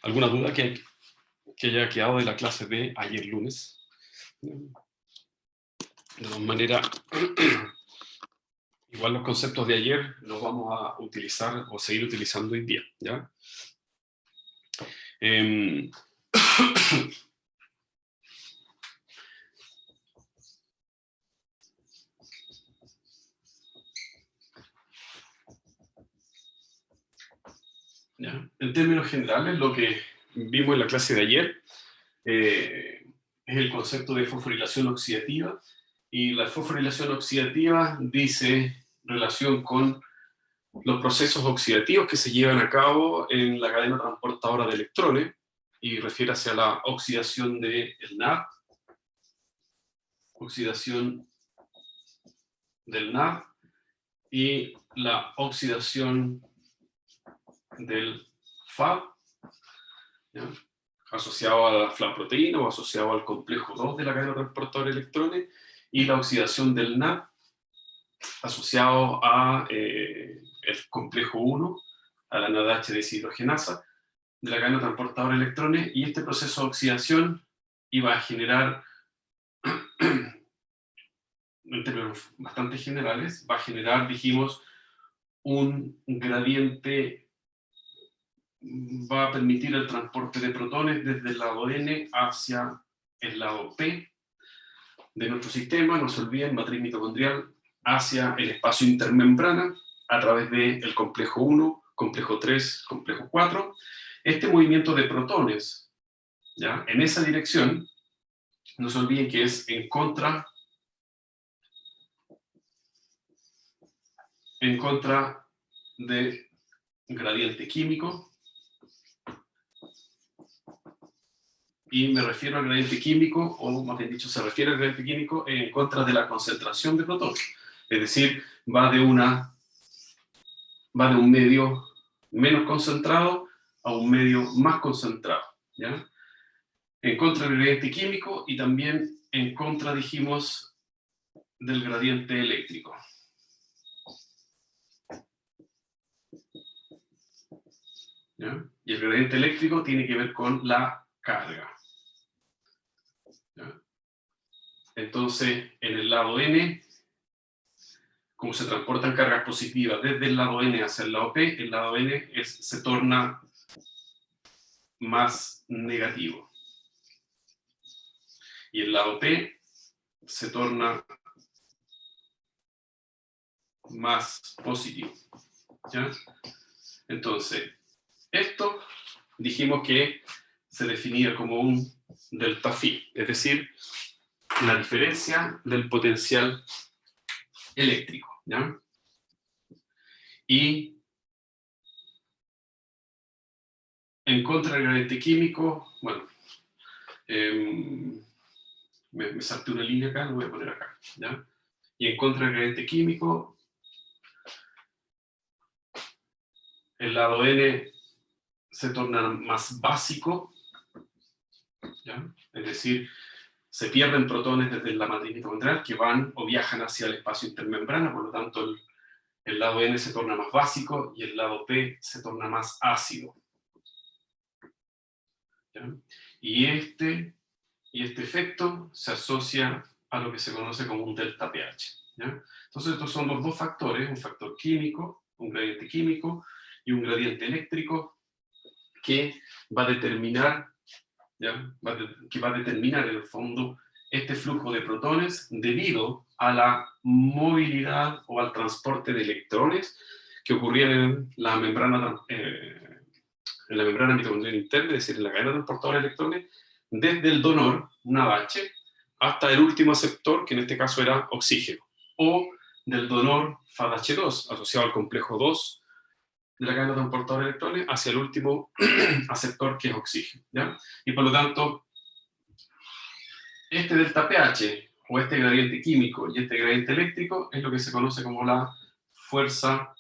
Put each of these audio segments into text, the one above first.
¿Alguna duda que haya quedado de la clase de ayer lunes? De todas maneras, igual los conceptos de ayer los vamos a utilizar o seguir utilizando hoy día, ¿ya? ¿Ya? En términos generales, lo que vimos en la clase de ayer es el concepto de fosforilación oxidativa, y la fosforilación oxidativa dice relación con los procesos oxidativos que se llevan a cabo en la cadena transportadora de electrones, y refiere hacia la oxidación del NAD, oxidación del NAD y la oxidación del FAD, ¿ya? Asociado a la FLA proteína o asociado al complejo 2 de la cadena transportadora de electrones, y la oxidación del NAD asociado a el complejo 1, a la NADH deshidrogenasa de la cadena transportadora de electrones, y este proceso de oxidación iba a generar, en términos bastante generales, va a generar, dijimos, un gradiente, va a permitir el transporte de protones desde el lado N hacia el lado P de nuestro sistema, no se olviden, matriz mitocondrial, hacia el espacio intermembrana, a través del complejo 1, complejo 3, complejo 4. Este movimiento de protones, ¿ya?, en esa dirección, no se olviden que es en contra de gradiente químico, y me refiero al gradiente químico, o más bien dicho, se refiere al gradiente químico en contra de la concentración de protones. Es decir, va de un medio menos concentrado a un medio más concentrado, ¿ya? En contra del gradiente químico, y también en contra, dijimos, del gradiente eléctrico. ¿Ya? Y el gradiente eléctrico tiene que ver con la carga. ¿Ya? Entonces, en el lado N, como se transportan cargas positivas desde el lado N hacia el lado P, el lado N se torna más negativo. Y el lado P se torna más positivo. ¿Ya? Entonces, esto dijimos que se definía como un delta phi, es decir, la diferencia del potencial eléctrico, ¿ya? Y en contra del gradiente químico, bueno, me salté una línea acá, lo voy a poner acá, ¿ya? Y en contra del gradiente químico, el lado N se torna más básico, ¿ya? Es decir, se pierden protones desde la matriz mitocondrial que van o viajan hacia el espacio intermembrana, por lo tanto el lado N se torna más básico y el lado P se torna más ácido. ¿Ya? Y este efecto se asocia a lo que se conoce como un delta pH. ¿Ya? Entonces estos son los dos factores, un factor químico, un gradiente químico y un gradiente eléctrico, que va a determinar, ¿ya?, que va a determinar en el fondo este flujo de protones debido a la movilidad o al transporte de electrones que ocurrían en la membrana mitocondrial interna, es decir, en la cadena transportadora de electrones, desde el donor, una bache, hasta el último aceptor, que en este caso era oxígeno, o del donor FADH2, asociado al complejo 2 de la cadena transportadora de electrones, hacia el último aceptor, que es oxígeno, ¿ya? Y por lo tanto, este delta pH, o este gradiente químico y este gradiente eléctrico, es lo que se conoce como la fuerza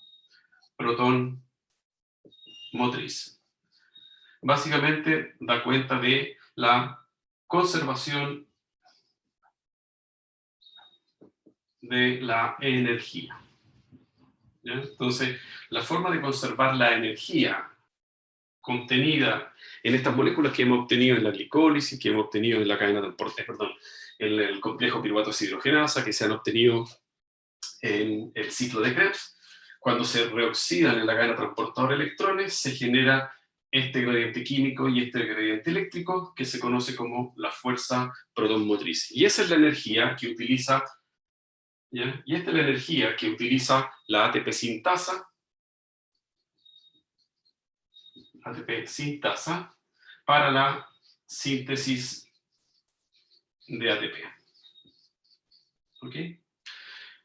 protón motriz. Básicamente da cuenta de la conservación de la energía. ¿Ya? Entonces, la forma de conservar la energía contenida en estas moléculas que hemos obtenido en la glicólisis, que hemos obtenido en la cadena perdón, en el complejo piruvato deshidrogenasa, que se han obtenido en el ciclo de Krebs. Cuando se reoxidan en la cadena transportadora de electrones, se genera este gradiente químico y este gradiente eléctrico, que se conoce como la fuerza proton motriz. Y esa es la energía que utiliza, ¿ya? Y esta es la energía que utiliza la ATP sintasa, para la síntesis de ATP. ¿Ok?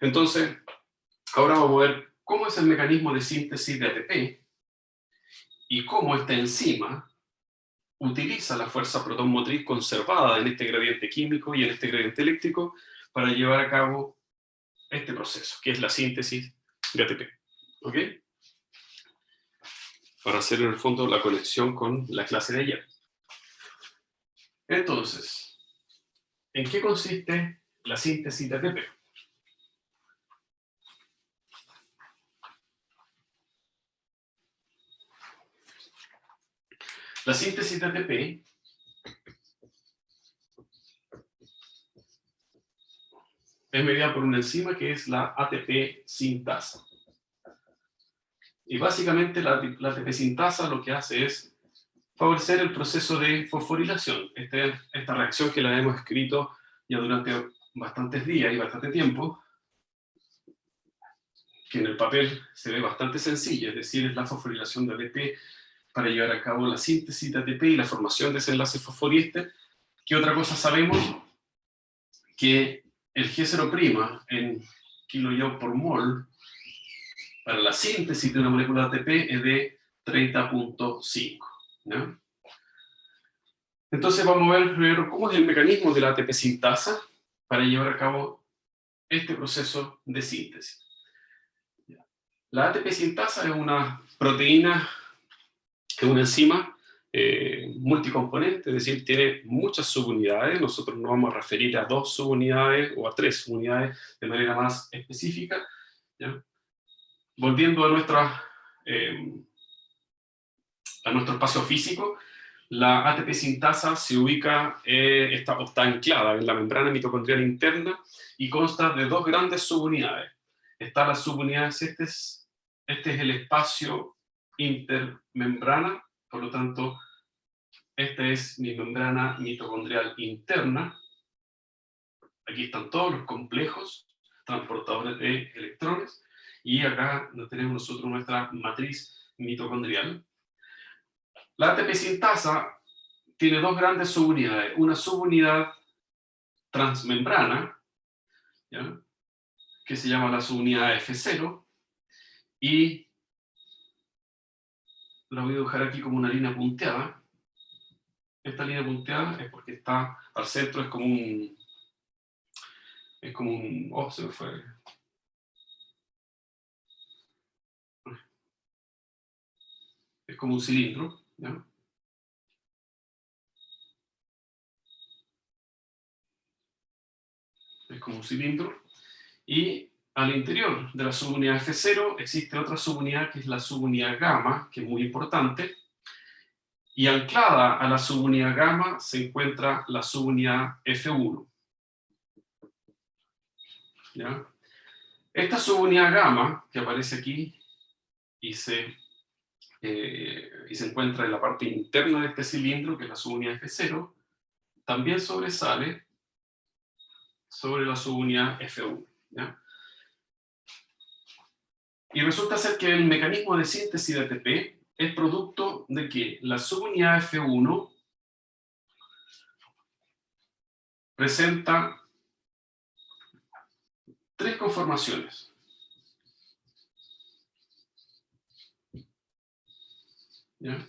Entonces, ahora vamos a ver cómo es el mecanismo de síntesis de ATP y cómo esta enzima utiliza la fuerza proton motriz conservada en este gradiente químico y en este gradiente eléctrico para llevar a cabo este proceso, que es la síntesis de ATP. ¿Ok? Para hacer en el fondo la conexión con la clase de ayer. Entonces, ¿en qué consiste la síntesis de ATP? La síntesis de ATP es medida por una enzima que es la ATP sintasa. Y básicamente la ATP sintasa lo que hace es favorecer el proceso de fosforilación. Esta reacción que la hemos escrito ya durante bastantes días y bastante tiempo, que en el papel se ve bastante sencilla, es decir, es la fosforilación de ATP para llevar a cabo la síntesis de ATP y la formación de ese enlace fosforiéster. ¿Qué otra cosa sabemos? Que el G0' en kilojoule por mol para la síntesis de una molécula de ATP es de 30.5. ¿no? Entonces vamos a ver primero cómo es el mecanismo de la ATP sintasa para llevar a cabo este proceso de síntesis. La ATP sintasa es una proteína, es una enzima multicomponente, es decir, tiene muchas subunidades. Nosotros nos vamos a referir a 2 subunidades o a 3 subunidades de manera más específica. ¿Ya? Volviendo a nuestro espacio físico, la ATP sintasa se ubica, está anclada en la membrana mitocondrial interna y consta de 2 grandes subunidades. Está la subunidad, este es el espacio intermembrana, por lo tanto, esta es mi membrana mitocondrial interna. Aquí están todos los complejos transportadores de electrones y acá tenemos nosotros nuestra matriz mitocondrial. La ATP sintasa tiene 2 grandes subunidades. Una subunidad transmembrana, ¿ya? Que se llama la subunidad F0, y la voy a dibujar aquí como una línea punteada. Esta línea punteada es porque está al centro, es como un... oh, se me fue. Es como un cilindro, ¿ya? Es como un cilindro. Y al interior de la subunidad F0 existe otra subunidad que es la subunidad gamma, que es muy importante. Y anclada a la subunidad gamma se encuentra la subunidad F1. ¿Ya? Esta subunidad gamma, que aparece aquí y se encuentra en la parte interna de este cilindro, que es la subunidad F0, también sobresale sobre la subunidad F1. ¿Ya? Y resulta ser que el mecanismo de síntesis de ATP es producto de que la subunidad F1 presenta 3 conformaciones. ¿Ya?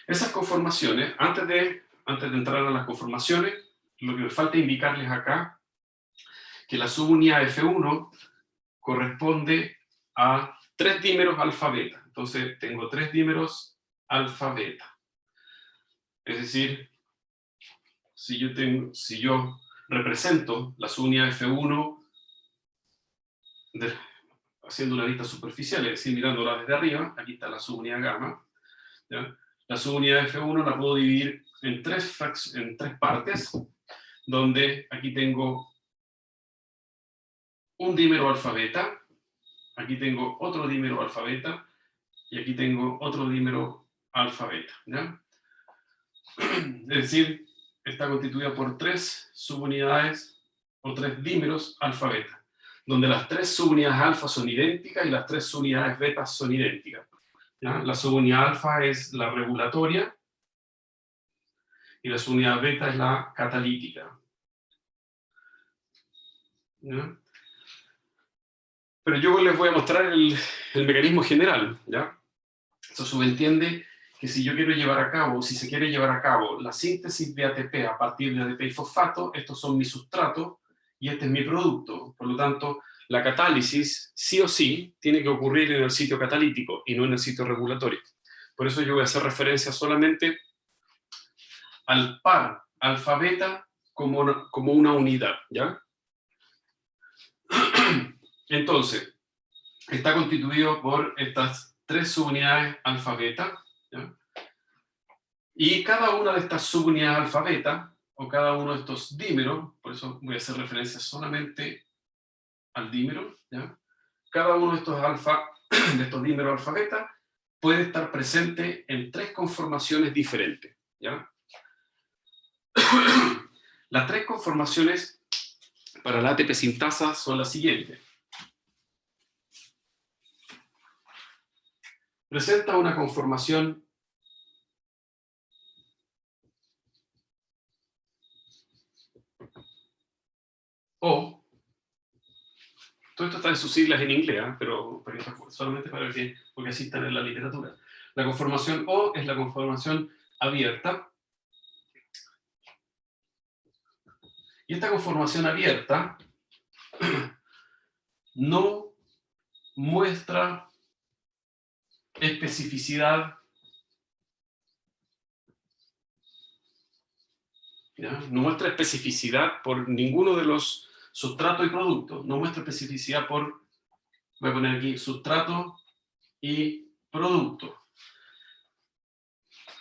Esas conformaciones, antes de entrar a las conformaciones, lo que me falta indicarles acá, que la subunidad F1 corresponde a 3 dímeros alfa beta. Entonces tengo 3 dímeros alfa beta. Es decir, si yo represento la subunidad F1 haciendo una vista superficial, es decir, mirándola desde arriba, aquí está la subunidad gamma, ¿ya? La subunidad F1 la puedo dividir en tres partes, donde aquí tengo un dímero alfa beta, aquí tengo otro dímero alfa beta, y aquí tengo otro dímero alfa beta, ¿ya? Es decir, está constituida por tres subunidades o tres dímeros alfa beta, donde las tres subunidades alfa son idénticas y las tres subunidades beta son idénticas, ¿ya? La subunidad alfa es la regulatoria y la subunidad beta es la catalítica, ¿ya? Pero yo les voy a mostrar el mecanismo general, ¿ya? Eso subentiende que si yo quiero llevar a cabo, si se quiere llevar a cabo la síntesis de ATP a partir de ADP y fosfato, estos son mis sustratos y este es mi producto. Por lo tanto, la catálisis, sí o sí, tiene que ocurrir en el sitio catalítico y no en el sitio regulatorio. Por eso yo voy a hacer referencia solamente al par alfa-beta como una unidad, ¿ya? Entonces, está constituido por estas tres subunidades alfa-beta, ¿ya? Y cada una de estas subunidades alfa-beta, o cada uno de estos dímeros, por eso voy a hacer referencia solamente al dímero, ¿ya? Cada uno de estos dímeros alfa-beta puede estar presente en tres conformaciones diferentes, ¿ya? Las tres conformaciones para la ATP sintasa son las siguientes. Presenta una conformación O. Todo esto está en sus siglas en inglés, ¿eh? pero solamente porque así están en la literatura. La conformación O es la conformación abierta. Y esta conformación abierta no muestra especificidad, ¿ya? No muestra especificidad por ninguno de los sustratos y productos. No muestra especificidad por, voy a poner aquí, sustrato y producto.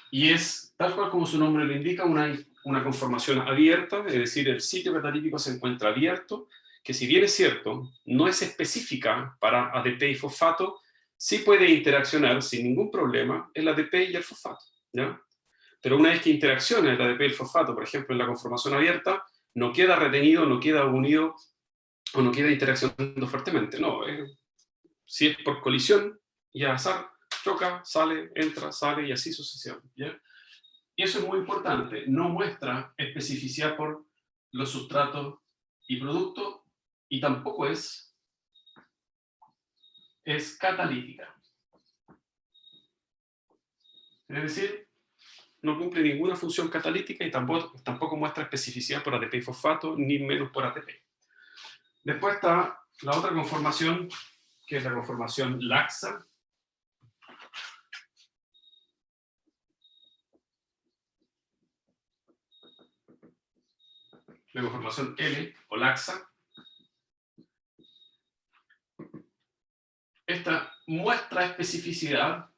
Y es, tal cual como su nombre lo indica, una conformación abierta, es decir, el sitio catalítico se encuentra abierto, que si bien es cierto, no es específica para ADP y fosfato, sí puede interaccionar sin ningún problema el ADP y el fosfato, ¿ya? Pero una vez que interacciona el ADP y el fosfato, por ejemplo, en la conformación abierta, no queda retenido, no queda unido o no queda interaccionando fuertemente, no. Si es por colisión y al azar, choca, sale, entra, sale y así sucesivamente, ¿ya? Y eso es muy importante, no muestra especificidad por los sustratos y productos y tampoco es catalítica. Es decir, no cumple ninguna función catalítica y tampoco muestra especificidad por ATP y fosfato, ni menos por ATP. Después está la otra conformación, que es la conformación laxa. La conformación L o laxa. Esta muestra especificidad,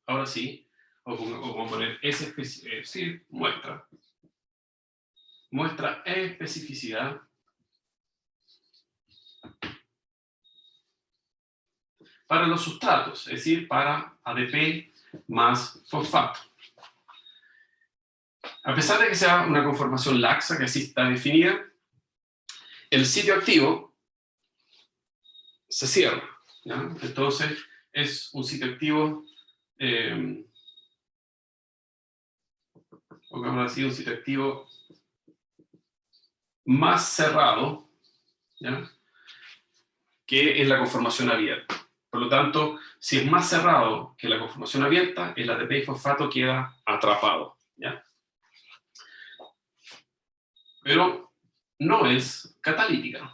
ahora sí, o como poner sí, muestra especificidad para los sustratos, es decir, para ADP más fosfato. A pesar de que sea una conformación laxa, que así está definida, el sitio activo se cierra, ¿ya? Entonces es un sitio activo, pongámoslo así, un sitio activo más cerrado, ¿ya? Que es la conformación abierta. Por lo tanto, si es más cerrado que la conformación abierta, el ATP y fosfato queda atrapado, ¿ya? Pero no es catalítica.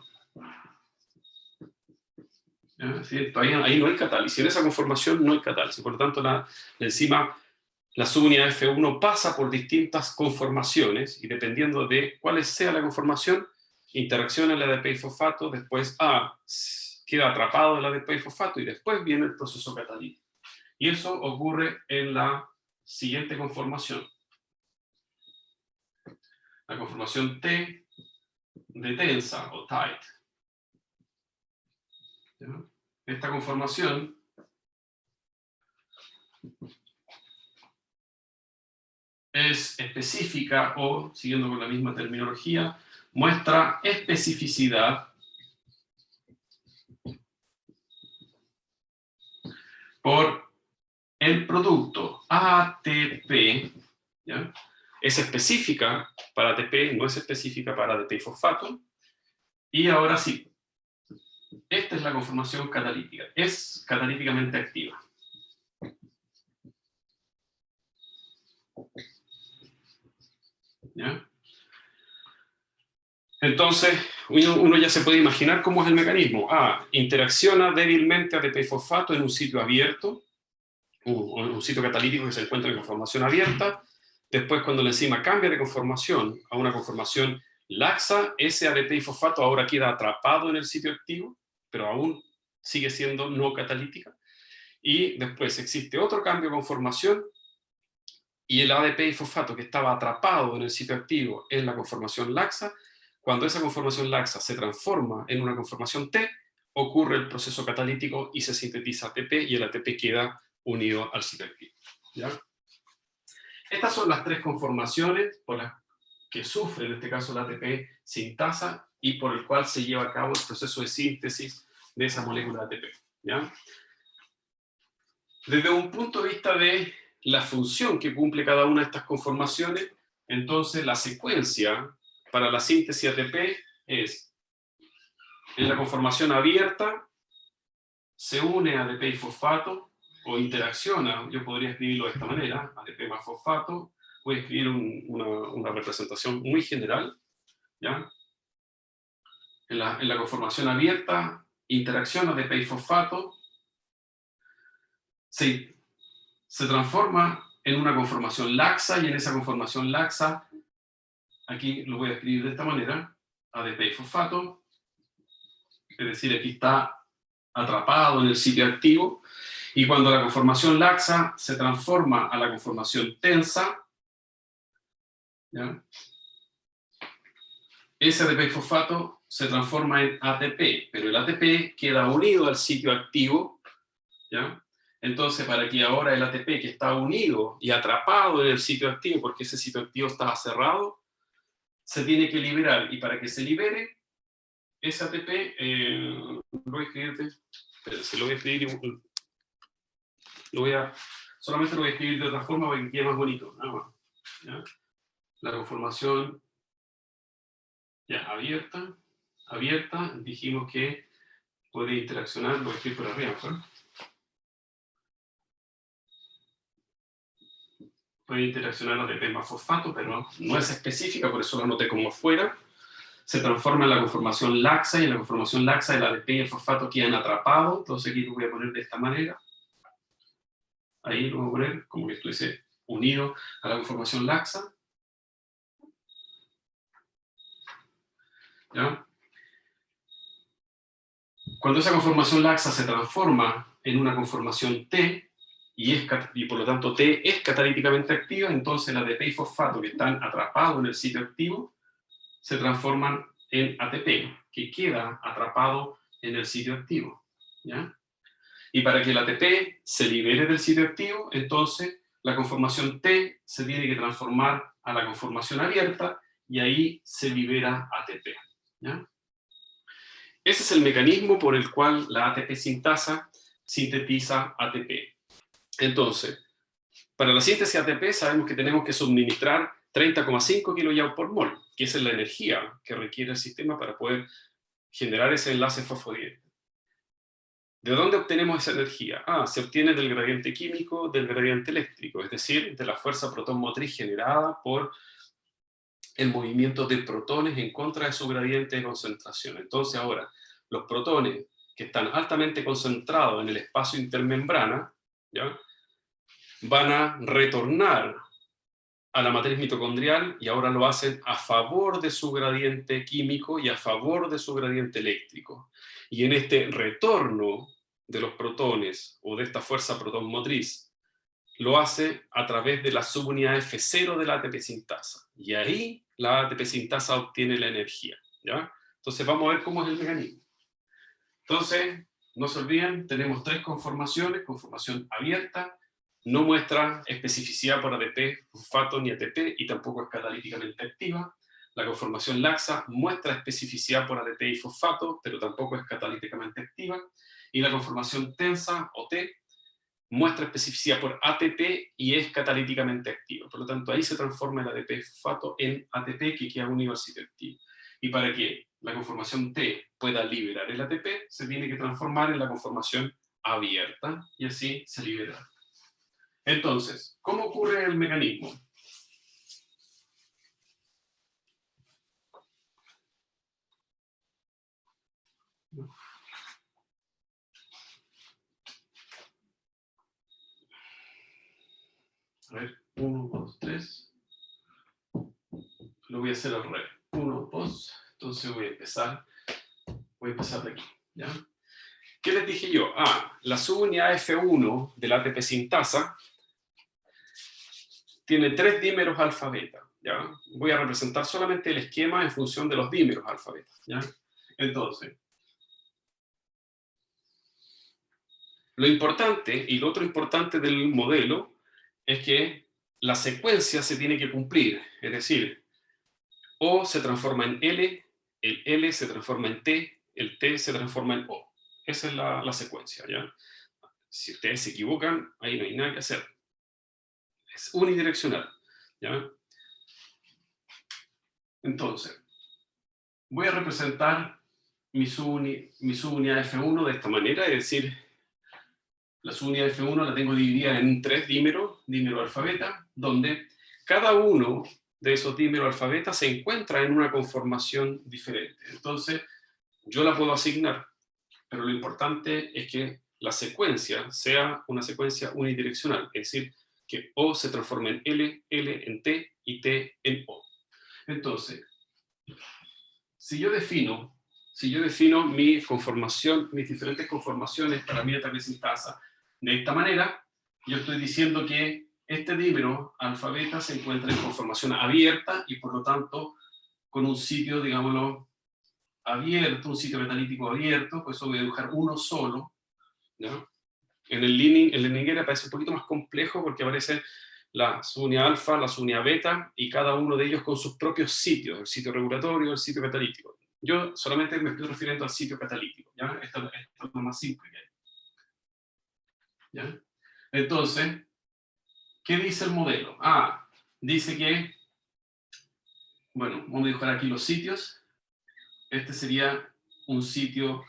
¿Sí? Todavía ahí no hay catálisis. En esa conformación no hay catálisis. Por lo tanto, la enzima, la subunidad F1 pasa por distintas conformaciones y dependiendo de cuál sea la conformación, interacciona el ADP y fosfato, después queda atrapado el ADP y fosfato y después viene el proceso catalítico. Y eso ocurre en la siguiente conformación. La conformación T de tensa o tight. ¿Ya? Esta conformación es específica o, siguiendo con la misma terminología, muestra especificidad por el producto ATP, ¿ya? Es específica para ATP, no es específica para ADP y fosfato. Y ahora sí, esta es la conformación catalítica, es catalíticamente activa. ¿Ya? Entonces, uno ya se puede imaginar cómo es el mecanismo. Interacciona débilmente ATP y fosfato en un sitio abierto, un sitio catalítico que se encuentra en conformación abierta. Después, cuando la enzima cambia de conformación a una conformación laxa, ese ADP y fosfato ahora queda atrapado en el sitio activo, pero aún sigue siendo no catalítica. Y después existe otro cambio de conformación, y el ADP y fosfato que estaba atrapado en el sitio activo en la conformación laxa, cuando esa conformación laxa se transforma en una conformación T, ocurre el proceso catalítico y se sintetiza ATP, y el ATP queda unido al sitio activo. ¿Ya? Estas son las tres conformaciones por las que sufre, en este caso, el ATP sintasa y por el cual se lleva a cabo el proceso de síntesis de esa molécula ATP. ¿Ya? Desde un punto de vista de la función que cumple cada una de estas conformaciones, entonces la secuencia para la síntesis ATP es: en la conformación abierta se une ADP y fosfato, o interacciona, yo podría escribirlo de esta manera, ADP más fosfato. Voy a escribir una representación muy general, ¿ya? En la conformación abierta, interacciona ADP y fosfato, se transforma en una conformación laxa, y en esa conformación laxa, aquí lo voy a escribir de esta manera, ADP y fosfato, es decir, aquí está atrapado en el sitio activo, y cuando la conformación laxa se transforma a la conformación tensa, ¿ya? Ese ADP y fosfato se transforma en ATP, pero el ATP queda unido al sitio activo, ¿ya? Entonces, para que ahora el ATP, que está unido y atrapado en el sitio activo, porque ese sitio activo estaba cerrado, se tiene que liberar, y para que se libere, ese ATP, solamente lo voy a escribir de otra forma para que quede más bonito, nada más, ¿ya? La conformación ya abierta, dijimos que puede interaccionar, lo voy a escribir por arriba, ¿no? Puede interaccionar ADP más fosfato, pero no es específica, por eso lo anoté como fuera. Se transforma en la conformación laxa, y en la conformación laxa el ADP y el fosfato quedan atrapados. Entonces aquí lo voy a poner de esta manera. Ahí lo voy a poner como que estuviese unido a la conformación laxa. ¿Ya? Cuando esa conformación laxa se transforma en una conformación T, y por lo tanto T es catalíticamente activa, entonces el ADP y fosfato que están atrapados en el sitio activo se transforman en ATP, que queda atrapado en el sitio activo, ¿ya? Y para que el ATP se libere del sitio activo, entonces la conformación T se tiene que transformar a la conformación abierta, y ahí se libera ATP, ¿ya? Ese es el mecanismo por el cual la ATP sintasa sintetiza ATP. Entonces, para la síntesis ATP sabemos que tenemos que suministrar 30,5 kJ por mol, que esa es la energía que requiere el sistema para poder generar ese enlace fosfodiéster. ¿De dónde obtenemos esa energía? Se obtiene del gradiente químico, del gradiente eléctrico, es decir, de la fuerza protón motriz generada por el movimiento de protones en contra de su gradiente de concentración. Entonces ahora, los protones que están altamente concentrados en el espacio intermembrana, ¿ya?, van a retornar a la matriz mitocondrial, y ahora lo hacen a favor de su gradiente químico y a favor de su gradiente eléctrico. Y en este retorno de los protones, o de esta fuerza protón motriz, lo hace a través de la subunidad F0 de la ATP sintasa. Y ahí la ATP sintasa obtiene la energía, ¿ya? Entonces vamos a ver cómo es el mecanismo. Entonces, no se olviden, tenemos tres conformaciones. Conformación abierta, no muestra especificidad por ATP, fosfato ni ATP, y tampoco es catalíticamente activa. La conformación laxa muestra especificidad por ATP y fosfato, pero tampoco es catalíticamente activa. Y la conformación tensa, o T, muestra especificidad por ATP y es catalíticamente activa. Por lo tanto, ahí se transforma el ATP fosfato en ATP, que queda unido al sitio activo. Y para que la conformación T pueda liberar el ATP, se tiene que transformar en la conformación abierta, y así se libera. Entonces, ¿cómo ocurre el mecanismo? A ver, 1, 2, 3. Lo voy a hacer al revés. 1, 2. Entonces voy a empezar de aquí, ¿ya? ¿Qué les dije yo? La subunidad F1 de la ATP sintasa tiene 3 dímeros alfa beta, ¿ya? Voy a representar solamente el esquema en función de los dímeros alfa beta, ¿ya? Entonces, lo importante y lo otro importante del modelo es que la secuencia se tiene que cumplir, es decir, O se transforma en L, el L se transforma en T, el T se transforma en O. Esa es la secuencia, ¿ya? Si ustedes se equivocan, ahí no hay nada que hacer. Es unidireccional, ¿ya? Entonces, voy a representar mi subunidad F1 de esta manera, es decir, la subunidad F1 la tengo dividida en 3 dímeros, dímero alfa beta, donde cada uno de esos dímeros alfa beta se encuentra en una conformación diferente. Entonces, yo la puedo asignar, pero lo importante es que la secuencia sea una secuencia unidireccional, es decir, que O se transforme en L, L en T y T en O. Entonces, si yo defino mi conformación, mis diferentes conformaciones para mi ATP sintasa de esta manera, yo estoy diciendo que este dímero alfa beta se encuentra en conformación abierta y por lo tanto con un sitio, digámoslo, abierto, un sitio metalítico abierto, pues eso voy a dibujar uno solo, ¿no? En el Liniger aparece un poquito más complejo porque aparece la subunidad alfa, la subunidad beta, y cada uno de ellos con sus propios sitios, el sitio regulatorio, el sitio catalítico. Yo solamente me estoy refiriendo al sitio catalítico, ¿ya? Esto es lo más simple que hay, ¿ya? Entonces, ¿qué dice el modelo? Dice que, bueno, vamos a dibujar aquí los sitios. Este sería un sitio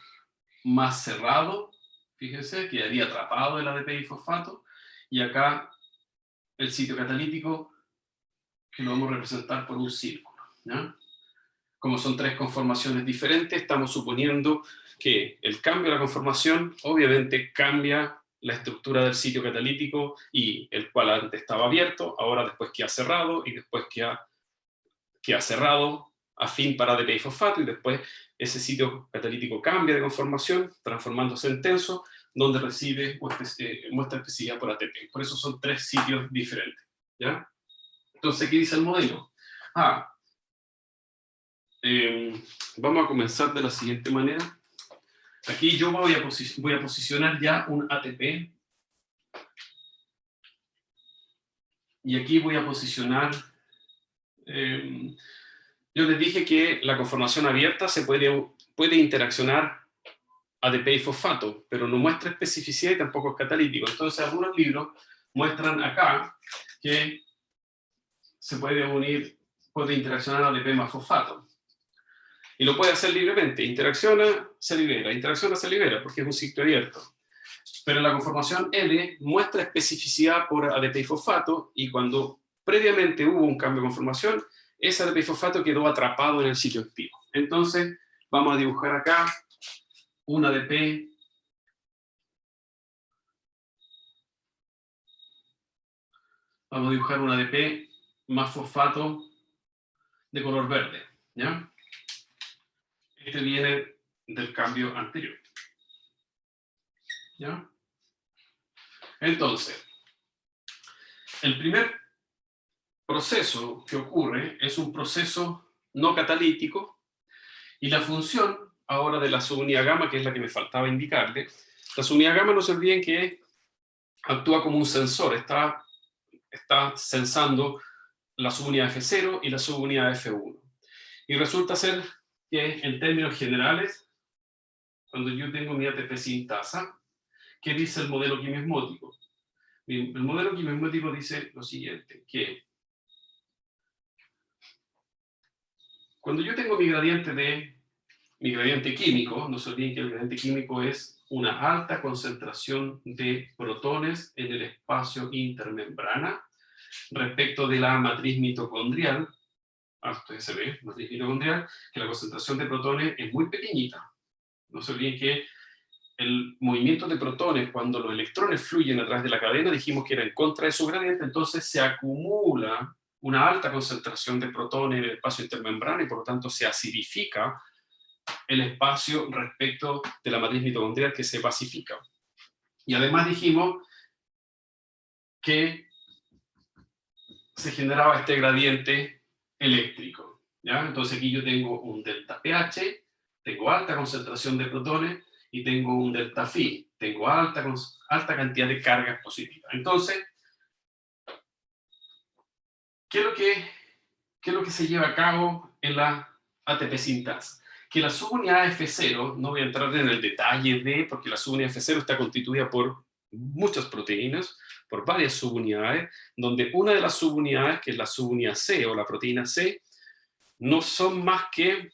más cerrado, fíjense, quedaría atrapado el ADP y fosfato, y acá el sitio catalítico, que lo vamos a representar por un círculo, ¿ya? Como son 3 conformaciones diferentes, estamos suponiendo que el cambio de la conformación obviamente cambia la estructura del sitio catalítico, y el cual antes estaba abierto, ahora después queda cerrado, y después queda cerrado afín para ADP y fosfato, y después ese sitio catalítico cambia de conformación, transformándose en tenso, donde recibe muestra especificidad por ATP. Por eso son 3 sitios diferentes, ¿ya? Entonces, ¿qué dice el modelo? Vamos a comenzar de la siguiente manera. Aquí yo voy a posicionar ya un ATP, y aquí voy a posicionar... yo les dije que la conformación abierta se puede interaccionar ATP y fosfato, pero no muestra especificidad y tampoco es catalítico. Entonces, algunos libros muestran acá que se puede interaccionar ATP más fosfato. Y lo puede hacer libremente. Interacciona, se libera, porque es un sitio abierto. Pero la conformación L muestra especificidad por ADP y fosfato, y cuando previamente hubo un cambio de conformación, ese ADP y fosfato quedó atrapado en el sitio activo. Entonces, vamos a dibujar acá un ADP más fosfato de color verde, ¿ya? Este viene del cambio anterior, ¿ya? Entonces, el primer proceso que ocurre es un proceso no catalítico, y la función ahora de la subunidad gamma, que es la que me faltaba indicarle, la subunidad gamma no se olviden que actúa como un sensor, está sensando la subunidad F0 y la subunidad F1. Y resulta ser que en términos generales, cuando yo tengo mi ATP sintasa, ¿qué dice el modelo quimiosmótico? Bien, el modelo quimiosmótico dice lo siguiente, que cuando yo tengo mi gradiente químico, no se olviden que el gradiente químico es una alta concentración de protones en el espacio intermembrana respecto de la matriz mitocondrial, ustedes se ve, matriz mitocondrial, que la concentración de protones es muy pequeñita. No se olviden que el movimiento de protones, cuando los electrones fluyen a través de la cadena, dijimos que era en contra de su gradiente, entonces se acumula una alta concentración de protones en el espacio intermembrana y por lo tanto se acidifica el espacio respecto de la matriz mitocondrial, que se basifica. Y además dijimos que se generaba este gradiente eléctrico, ¿ya? Entonces aquí yo tengo un delta pH, tengo alta concentración de protones, y tengo un delta phi, tengo alta cantidad de cargas positivas. Entonces, ¿qué es lo que se lleva a cabo en la ATP sintasa? Que la subunidad F0, no voy a entrar en el detalle porque la subunidad F0 está constituida por muchas proteínas, por varias subunidades, donde una de las subunidades, que es la subunidad C o la proteína C, no son más que,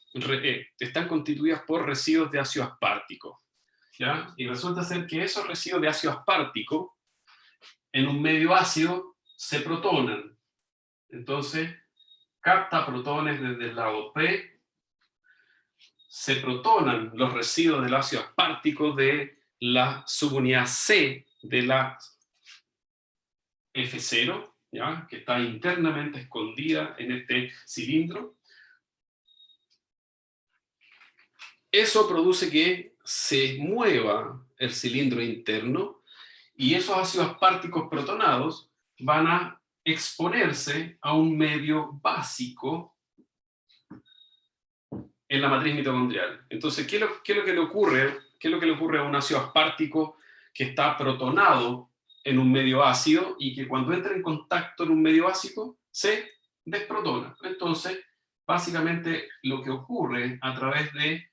están constituidas por residuos de ácido aspartico, ¿ya? Y resulta ser que esos residuos de ácido aspartico, en un medio ácido, se protonan. Entonces, capta protones desde el lado P, se protonan los residuos del ácido aspartico de la subunidad C de la F0, ¿ya? Que está internamente escondida en este cilindro. Eso produce que se mueva el cilindro interno y esos ácidos asparticos protonados van a exponerse a un medio básico en la matriz mitocondrial. Entonces, ¿qué es lo que le ocurre? ¿Qué es lo que le ocurre a un ácido aspartico que está protonado en un medio ácido y que cuando entra en contacto en un medio básico se desprotona? Entonces, básicamente lo que ocurre a través de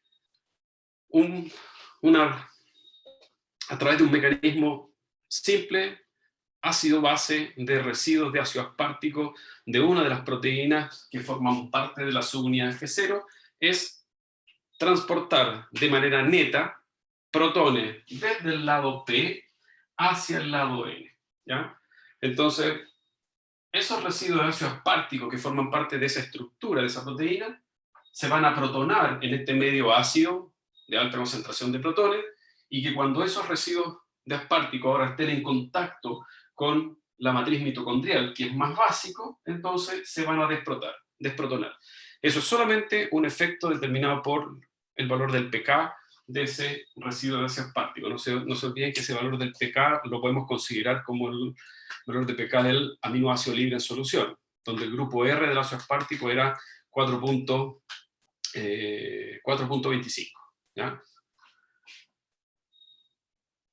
un mecanismo simple, ácido-base de residuos de ácido aspartico de una de las proteínas que forman parte de la subunidad F0, es transportar de manera neta protones desde el lado P hacia el lado N, ¿ya? Entonces, esos residuos de ácido aspartico que forman parte de esa estructura, de esa proteína, se van a protonar en este medio ácido de alta concentración de protones, y que cuando esos residuos de aspartico ahora estén en contacto con la matriz mitocondrial, que es más básico, entonces se van a desprotonar. Eso es solamente un efecto determinado por el valor del pK de ese residuo de ácido aspartico. No se olviden que ese valor del pK lo podemos considerar como el valor de pK del aminoácido libre en solución, donde el grupo R del ácido aspartico era 4.25, ¿ya?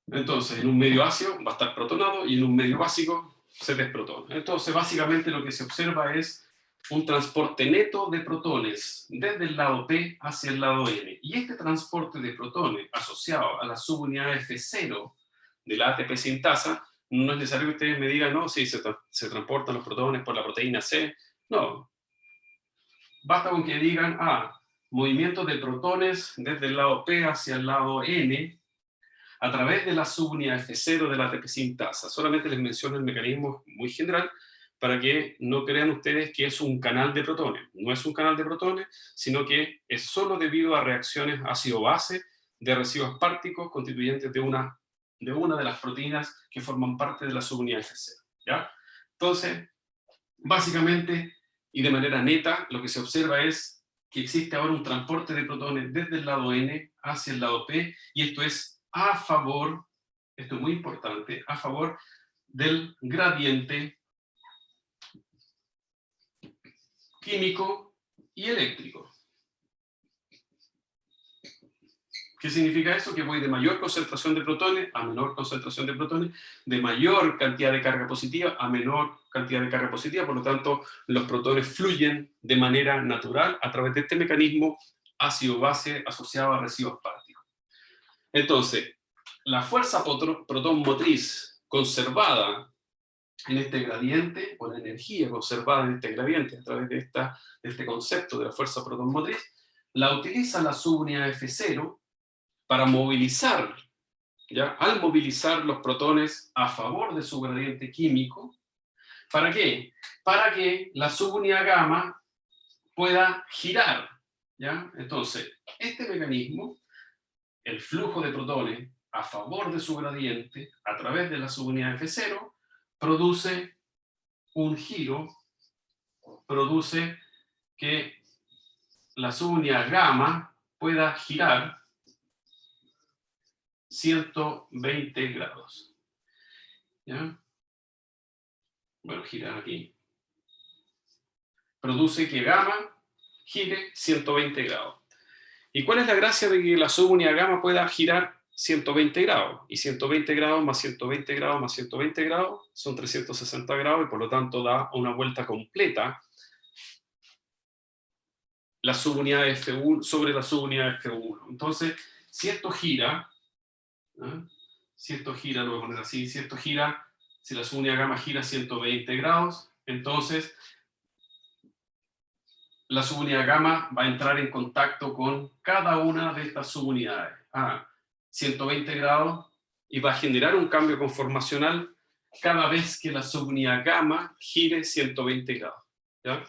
Entonces, en un medio ácido va a estar protonado y en un medio básico se desprotona. Entonces, básicamente lo que se observa es un transporte neto de protones desde el lado P hacia el lado N. Y este transporte de protones asociado a la subunidad F0 de la ATP sintasa, no es necesario que ustedes me digan, no, sí, se transportan los protones por la proteína C. No. Basta con que digan, movimiento de protones desde el lado P hacia el lado N a través de la subunidad F0 de la ATP sintasa. Solamente les menciono el mecanismo muy general para que no crean ustedes que es un canal de protones. No es un canal de protones, sino que es solo debido a reacciones ácido-base de residuos asparticos constituyentes de una de las proteínas que forman parte de la subunidad F0, ¿ya? Entonces, básicamente, y de manera neta, lo que se observa es que existe ahora un transporte de protones desde el lado N hacia el lado P, y esto es a favor, esto es muy importante, a favor del gradiente químico y eléctrico. ¿Qué significa eso? Que voy de mayor concentración de protones a menor concentración de protones, de mayor cantidad de carga positiva a menor cantidad de carga positiva, por lo tanto, los protones fluyen de manera natural a través de este mecanismo ácido-base asociado a residuos prácticos. Entonces, la fuerza protón motriz conservada en este gradiente, o la energía conservada en este gradiente a través de este concepto de la fuerza protón motriz, la utiliza la subunidad F0 para movilizar, ¿ya? Al movilizar los protones a favor de su gradiente químico. ¿Para qué? Para que la subunidad gamma pueda girar, ¿ya? Entonces, este mecanismo, el flujo de protones a favor de su gradiente a través de la subunidad F0, produce un giro, produce que la subunidad gamma pueda girar 120 grados. ¿Ya? Bueno, girar aquí. Produce que gamma gire 120 grados. ¿Y cuál es la gracia de que la subunidad gamma pueda girar 120 grados? Y 120 grados más 120 grados más 120 grados son 360 grados y por lo tanto da una vuelta completa la subunidad F1 sobre la subunidad F1. Entonces, si esto gira, ¿eh? Si esto gira, lo voy a poner así, si esto gira, si la subunidad gamma gira 120 grados, entonces la subunidad gamma va a entrar en contacto con cada una de estas subunidades a 120 grados y va a generar un cambio conformacional cada vez que la subunidad gamma gire 120 grados. ¿Ya?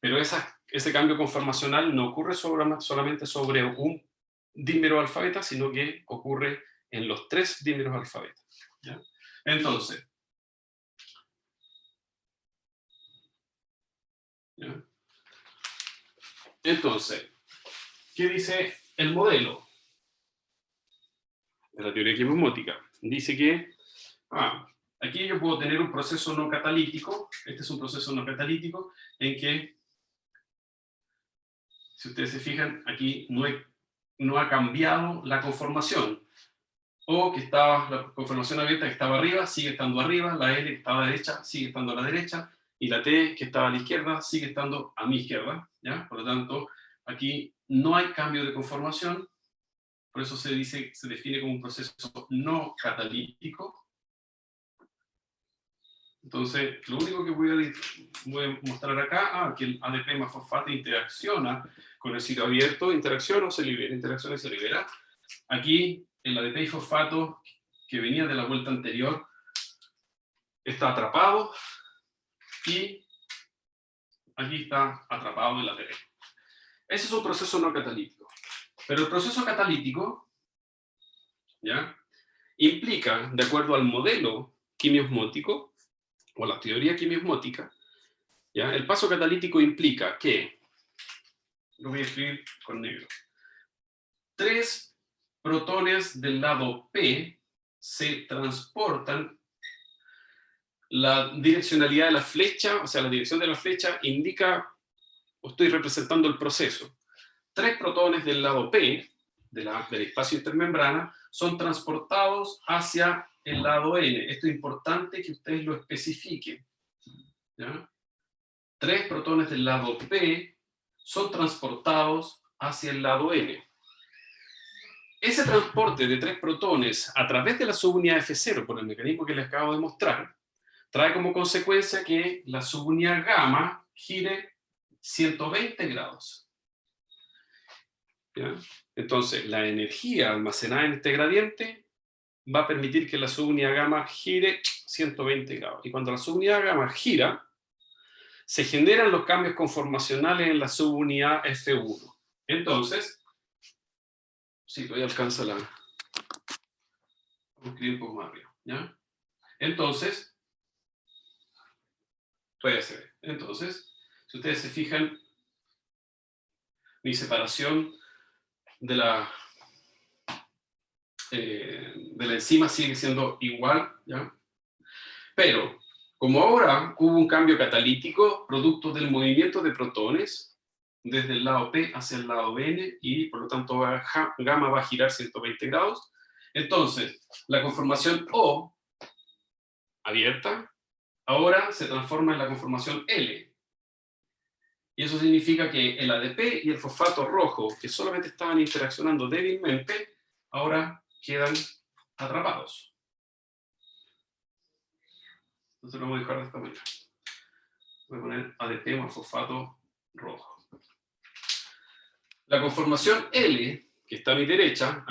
Pero ese cambio conformacional no ocurre solamente sobre un dímero alfa beta, sino que ocurre en los 3 dímeros alfa beta. ¿Ya? Entonces, ¿ya? Entonces, ¿qué dice el modelo de la teoría quimosmótica? Dice que aquí yo puedo tener un proceso no catalítico. Este es un proceso no catalítico en que, si ustedes se fijan, aquí no ha cambiado la conformación. O que estaba la conformación abierta que estaba arriba, sigue estando arriba, la L que estaba a la derecha, sigue estando a la derecha, y la T que estaba a la izquierda, sigue estando a mi izquierda. ¿Ya? Por lo tanto, aquí no hay cambio de conformación, por eso se define como un proceso no catalítico. Entonces, lo único que voy a mostrar acá, que el ADP más fosfato interacciona con el sitio abierto, interacciona o se libera, interacciona y se libera. Aquí, el ADP y fosfato, que venía de la vuelta anterior, está atrapado, y aquí está atrapado el ADP. Ese es un proceso no catalítico. Pero el proceso catalítico, ¿ya?, implica, de acuerdo al modelo quimiosmótico, o la teoría quimiosmótica, ¿ya?, el paso catalítico implica que, lo voy a escribir con negro, 3 protones del lado P se transportan. La direccionalidad de la flecha, o sea, la dirección de la flecha indica, o estoy representando el proceso. 3 protones del lado P, del espacio intermembrana, son transportados hacia el lado N. Esto es importante que ustedes lo especifiquen. ¿Ya? 3 protones del lado P son transportados hacia el lado N. Ese transporte de 3 protones a través de la subunidad F0, por el mecanismo que les acabo de mostrar, trae como consecuencia que la subunidad gamma gire 120 grados. ¿Ya? Entonces, la energía almacenada en este gradiente va a permitir que la subunidad gamma gire 120 grados. Y cuando la subunidad gamma gira, se generan los cambios conformacionales en la subunidad F1. Entonces, sí, todavía alcanza la... Vamos a escribir un poco más arriba. ¿Ya? Entonces, todavía se ve. Entonces, si ustedes se fijan, mi separación de la enzima sigue siendo igual, ¿ya? Pero Como ahora hubo un cambio catalítico producto del movimiento de protones desde el lado P hacia el lado N, y por lo tanto gamma va a girar 120 grados, entonces la conformación O abierta ahora se transforma en la conformación L. Y eso significa que el ADP y el fosfato rojo, que solamente estaban interaccionando débilmente, ahora quedan atrapados. Entonces lo voy a dejar de esta manera. Voy a poner ADP más fosfato rojo. La conformación L, que está a mi derecha,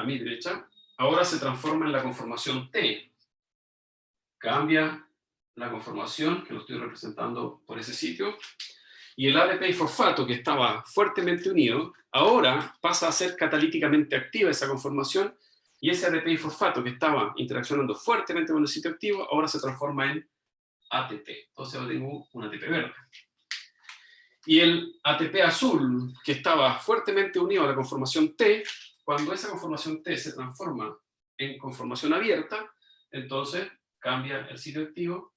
ahora se transforma en la conformación T. Cambia la conformación, que lo estoy representando por ese sitio, y el ADP y fosfato, que estaba fuertemente unido, ahora pasa a ser catalíticamente activa esa conformación, y ese ADP y fosfato que estaba interaccionando fuertemente con el sitio activo, ahora se transforma en ATP. Entonces ahora tengo un ATP verde. Y el ATP azul, que estaba fuertemente unido a la conformación T, cuando esa conformación T se transforma en conformación abierta, entonces cambia el sitio activo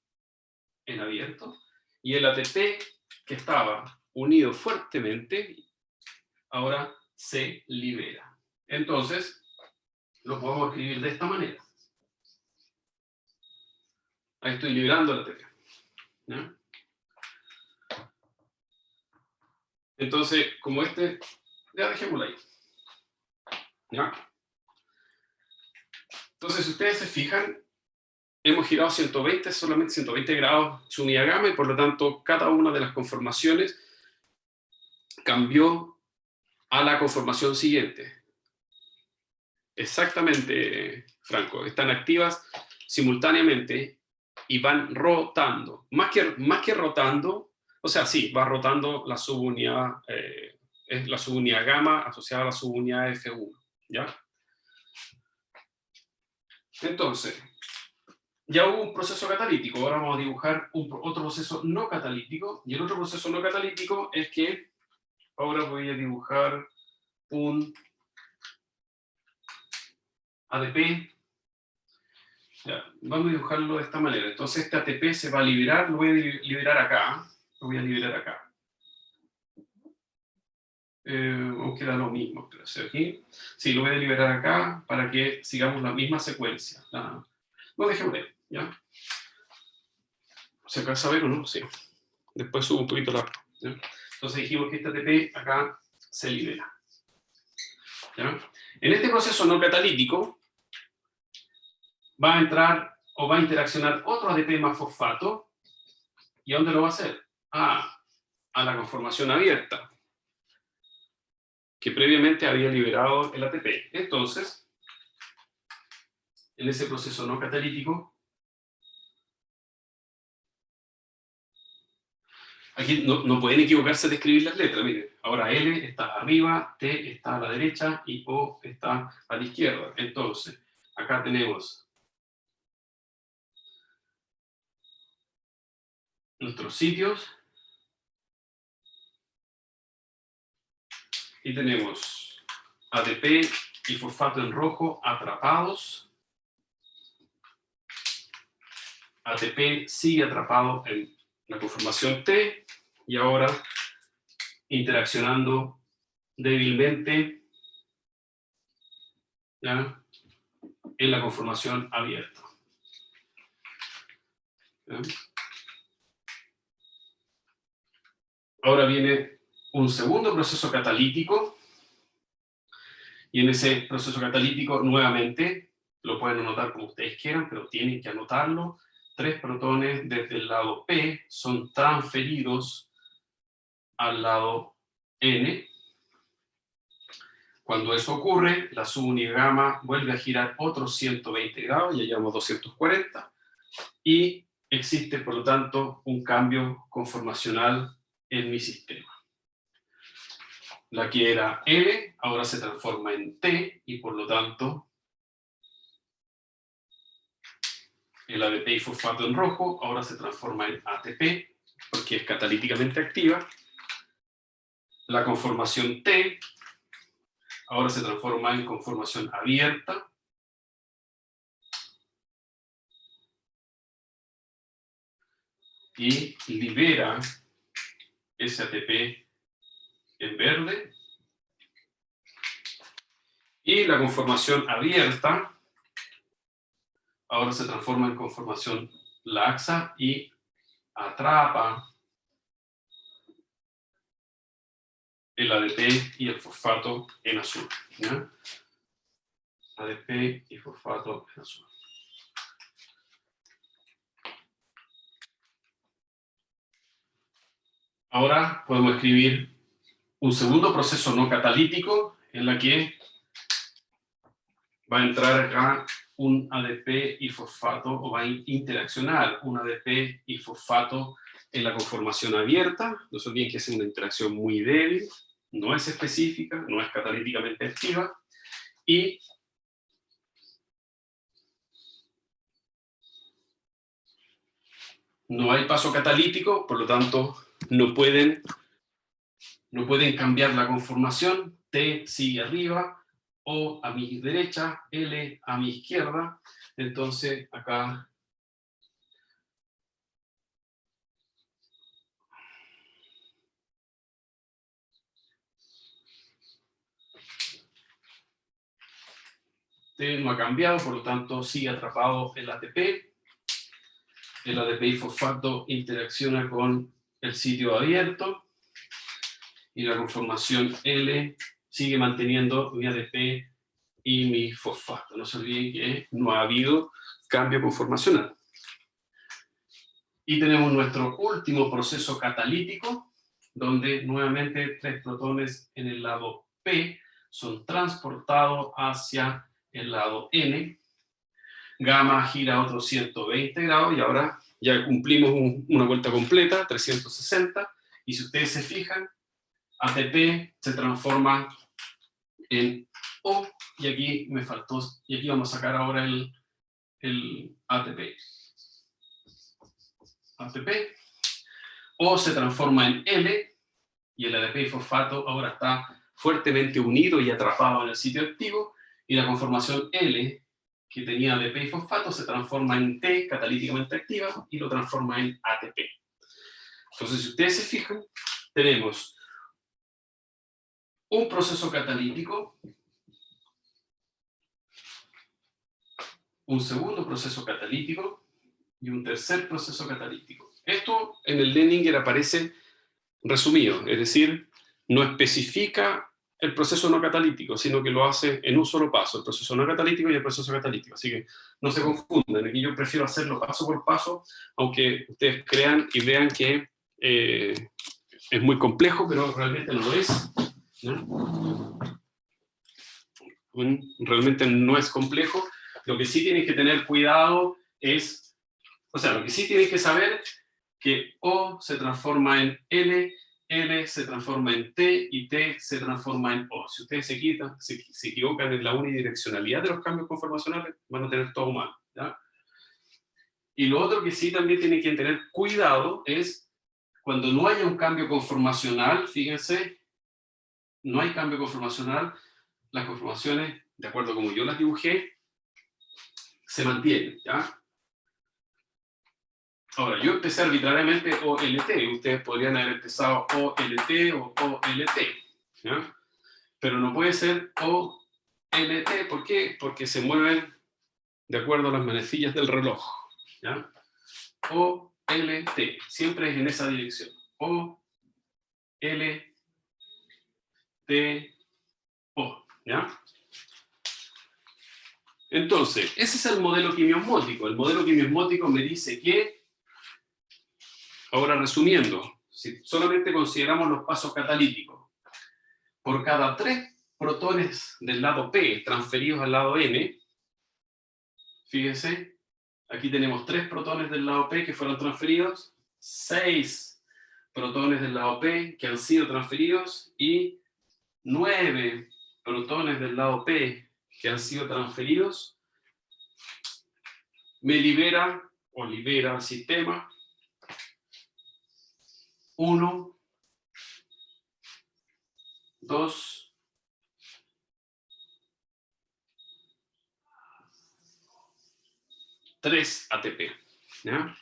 en abierto, y el ATP, que estaba unido fuertemente, ahora se libera. Entonces, lo podemos escribir de esta manera. Ahí estoy liberando el ATP. ¿Ya? Entonces, como ya dejémoslo ahí. ¿Ya? Entonces, si ustedes se fijan, hemos girado 120, solamente 120 grados su unidad gamma, y por lo tanto, cada una de las conformaciones cambió a la conformación siguiente. Exactamente, Franco. Están activas simultáneamente y van rotando. Más que rotando, o sea, sí, va rotando la subunidad, es la subunidad gamma asociada a la subunidad F1, ¿ya? Entonces, ya hubo un proceso catalítico, ahora vamos a dibujar otro proceso no catalítico, y el otro proceso no catalítico es que ahora voy a dibujar un ADP. Ya, vamos a dibujarlo de esta manera. Entonces este ATP se va a liberar, lo voy a liberar acá. Lo voy a liberar acá. Aunque da lo mismo, pero aquí. Sí, lo voy a liberar acá para que sigamos la misma secuencia. No, dejémoslo ahí, ¿ya? ¿Se alcanza a ver o no? Sí. Después subo un poquito la... ¿ya? Entonces dijimos que este ATP acá se libera. ¿Ya? En este proceso no catalítico va a entrar o va a interaccionar otro ADP más fosfato. ¿Y a dónde lo va a hacer? A la conformación abierta, que previamente había liberado el ATP. Entonces, en ese proceso no catalítico, aquí no pueden equivocarse de escribir las letras. Miren, ahora L está arriba, T está a la derecha y O está a la izquierda. Entonces, acá tenemos nuestros sitios y tenemos ATP y fosfato en rojo atrapados. ATP sigue atrapado en la conformación T y ahora interaccionando débilmente, ¿ya?, en la conformación abierta. ¿Ya? Ahora viene un segundo proceso catalítico, y en ese proceso catalítico nuevamente lo pueden anotar como ustedes quieran, pero tienen que anotarlo. 3 protones desde el lado P son transferidos al lado N. Cuando eso ocurre, la subunidad gamma vuelve a girar otros 120 grados, ya llevamos 240, y existe, por lo tanto, un cambio conformacional en mi sistema. La que era L ahora se transforma en T, y por lo tanto, el ADP y fosfato en rojo ahora se transforma en ATP, porque es catalíticamente activa. La conformación T ahora se transforma en conformación abierta. y libera ese ATP en verde. Y la conformación abierta ahora se transforma en conformación laxa y atrapa el ADP y el fosfato en azul, ¿ya? ADP y fosfato en azul. Ahora podemos escribir un segundo proceso no catalítico en la que va a entrar acá un ADP y fosfato, o va a interaccionar un ADP y fosfato en la conformación abierta. No se olviden que es una interacción muy débil, no es específica, no es catalíticamente activa, y no hay paso catalítico, por lo tanto no pueden cambiar la conformación. T sigue arriba, O a mi derecha, L a mi izquierda. Entonces acá T no ha cambiado, por lo tanto sigue atrapado el ATP. El ADP y fosfato interacciona con el sitio abierto y la conformación L sigue manteniendo mi ADP y mi fosfato. No se olviden que no ha habido cambio conformacional. Y tenemos nuestro último proceso catalítico, donde nuevamente 3 protones en el lado P son transportados hacia el lado N. Gamma gira a otros 120 grados y ahora ya cumplimos una vuelta completa, 360, y si ustedes se fijan, ATP se transforma en O, y aquí me faltó, y aquí vamos a sacar ahora el ATP. ATP, O se transforma en L, y el ADP y fosfato ahora está fuertemente unido y atrapado en el sitio activo, y la conformación L, que tenía ADP y fosfato, se transforma en T, catalíticamente activa, y lo transforma en ATP. Entonces, si ustedes se fijan, tenemos un proceso catalítico, un segundo proceso catalítico y un tercer proceso catalítico. Esto en el Leninger aparece resumido, es decir, no especifica el proceso no catalítico, sino que lo hace en un solo paso, el proceso no catalítico y el proceso catalítico. Así que no se confundan, aquí yo prefiero hacerlo paso por paso, aunque ustedes crean y vean que es muy complejo, pero realmente no lo es, ¿no? Realmente no es complejo. Lo que sí tienen que tener cuidado es, o sea, lo que sí tienen que saber que O se transforma en L, L se transforma en T y T se transforma en O. Si ustedes se equivocan en la unidireccionalidad de los cambios conformacionales, van a tener todo mal, ¿ya? Y lo otro que sí también tienen que tener cuidado es cuando no haya un cambio conformacional, fíjense, no hay cambio conformacional, las conformaciones, de acuerdo a como yo las dibujé, se mantienen, ¿ya? Ahora, yo empecé arbitrariamente OLT, ustedes podrían haber empezado OLT o OLT, ¿ya? Pero no puede ser OLT, ¿por qué? Porque se mueven de acuerdo a las manecillas del reloj, ¿ya? OLT, siempre es en esa dirección. OLT, O, ¿ya? Entonces, ese es el modelo quimiosmótico. El modelo quimiosmótico me dice que, ahora resumiendo, si solamente consideramos los pasos catalíticos, por cada 3 protones del lado P transferidos al lado N, fíjense, aquí tenemos 3 protones del lado P que fueron transferidos, 6 protones del lado P que han sido transferidos y 9 protones del lado P que han sido transferidos, me libera o libera el sistema 1, 2, 3 ATP, ¿ya?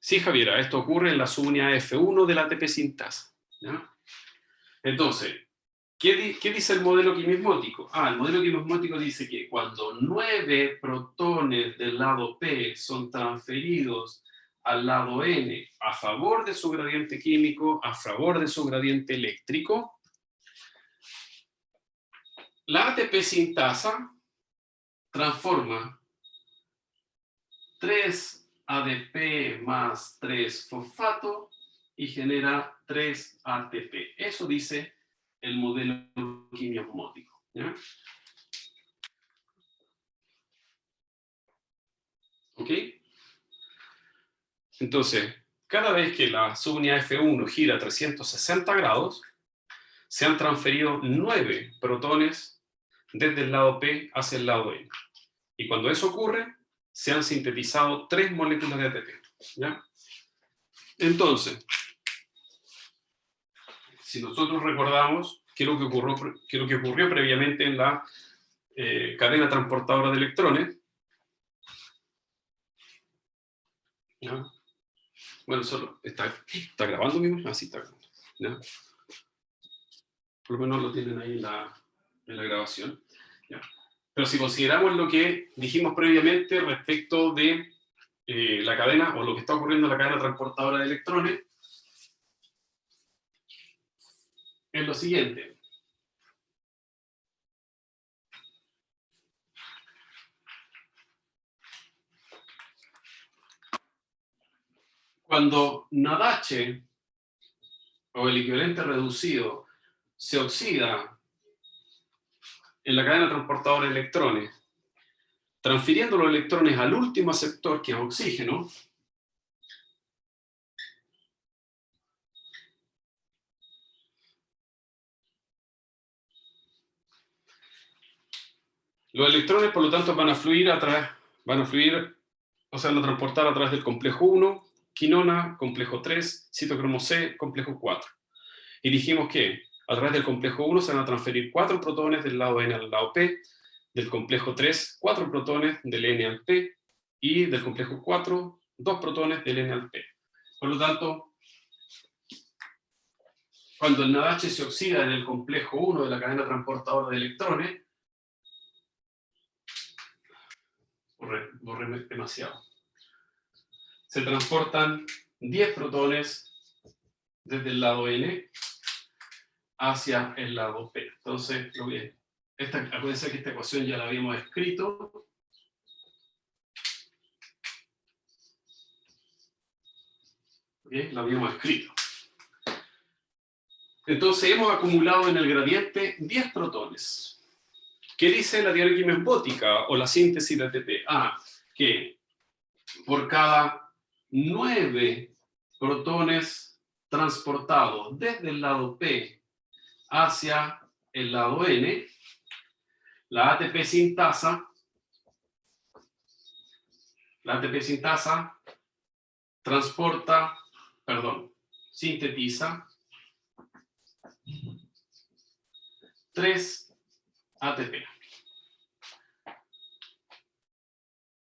Sí, Javiera, esto ocurre en la subunidad F1 de la ATP sintasa, ¿ya? Entonces, ¿qué dice el modelo quimosmótico? El modelo quimosmótico dice que cuando 9 protones del lado P son transferidos al lado N a favor de su gradiente químico, a favor de su gradiente eléctrico, la ATP sintasa transforma 3 ADP más 3 fosfato y genera 3 ATP. Eso dice el modelo quimiosmótico, ¿ya? ¿Ok? Entonces, cada vez que la subunidad F1 gira 360 grados, se han transferido 9 protones desde el lado P hacia el lado N. Y cuando eso ocurre, se han sintetizado 3 moléculas de ATP, ¿ya? Entonces, si nosotros recordamos qué es lo que ocurrió previamente en la cadena transportadora de electrones, ¿ya? Bueno, solo está grabando mismo, así está grabando, ¿ya? Por lo menos lo tienen ahí en la grabación, ¿ya? Pero si consideramos lo que dijimos previamente respecto de la cadena, o lo que está ocurriendo en la cadena transportadora de electrones, es lo siguiente. Cuando NADH, o el equivalente reducido, se oxida en la cadena transportadora de electrones, transfiriendo los electrones al último aceptor, que es oxígeno, los electrones, por lo tanto, van a fluir, o sea, van a transportar a través del complejo 1, quinona, complejo 3, citocromo C, complejo 4. Y dijimos que a través del complejo 1 se van a transferir 4 protones del lado N al lado P, del complejo 3, 4 protones del N al P, y del complejo 4, 2 protones del N al P. Por lo tanto, cuando el NADH se oxida en el complejo 1 de la cadena transportadora de electrones, borré demasiado, se transportan 10 protones desde el lado N hacia el lado P. Entonces, acuérdense que esta ecuación ya la habíamos escrito. ¿Okay? La habíamos escrito. Entonces hemos acumulado en el gradiente 10 protones. ¿Qué dice la teoría quimosmótica o la síntesis de ATP? Que por cada 9 protones transportados desde el lado P hacia el lado N, la ATP sintasa sintetiza 3 ATP.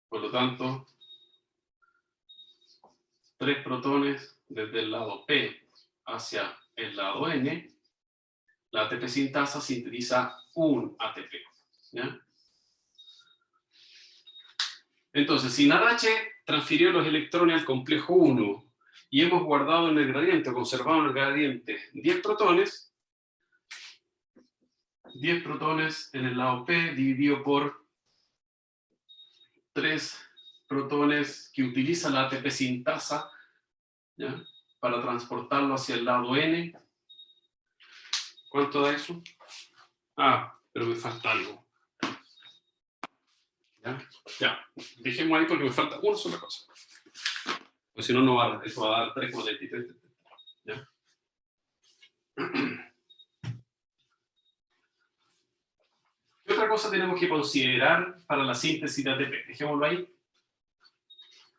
Por lo tanto, 3 protones desde el lado P hacia el lado N, la ATP sintasa sintetiza un ATP, ¿ya? Entonces, si NADH transfirió los electrones al complejo 1 y hemos guardado en el gradiente, conservado en el gradiente 10 protones en el lado P dividido por 3 protones que utiliza la ATP sintasa, ¿ya?, para transportarlo hacia el lado N. ¿Cuánto da eso? Pero me falta algo. Ya, dejemos ahí porque me falta una sola cosa. Pues si no, eso va a dar 3,33. ¿Ya? ¿Qué otra cosa tenemos que considerar para la síntesis de ATP? Dejémoslo ahí.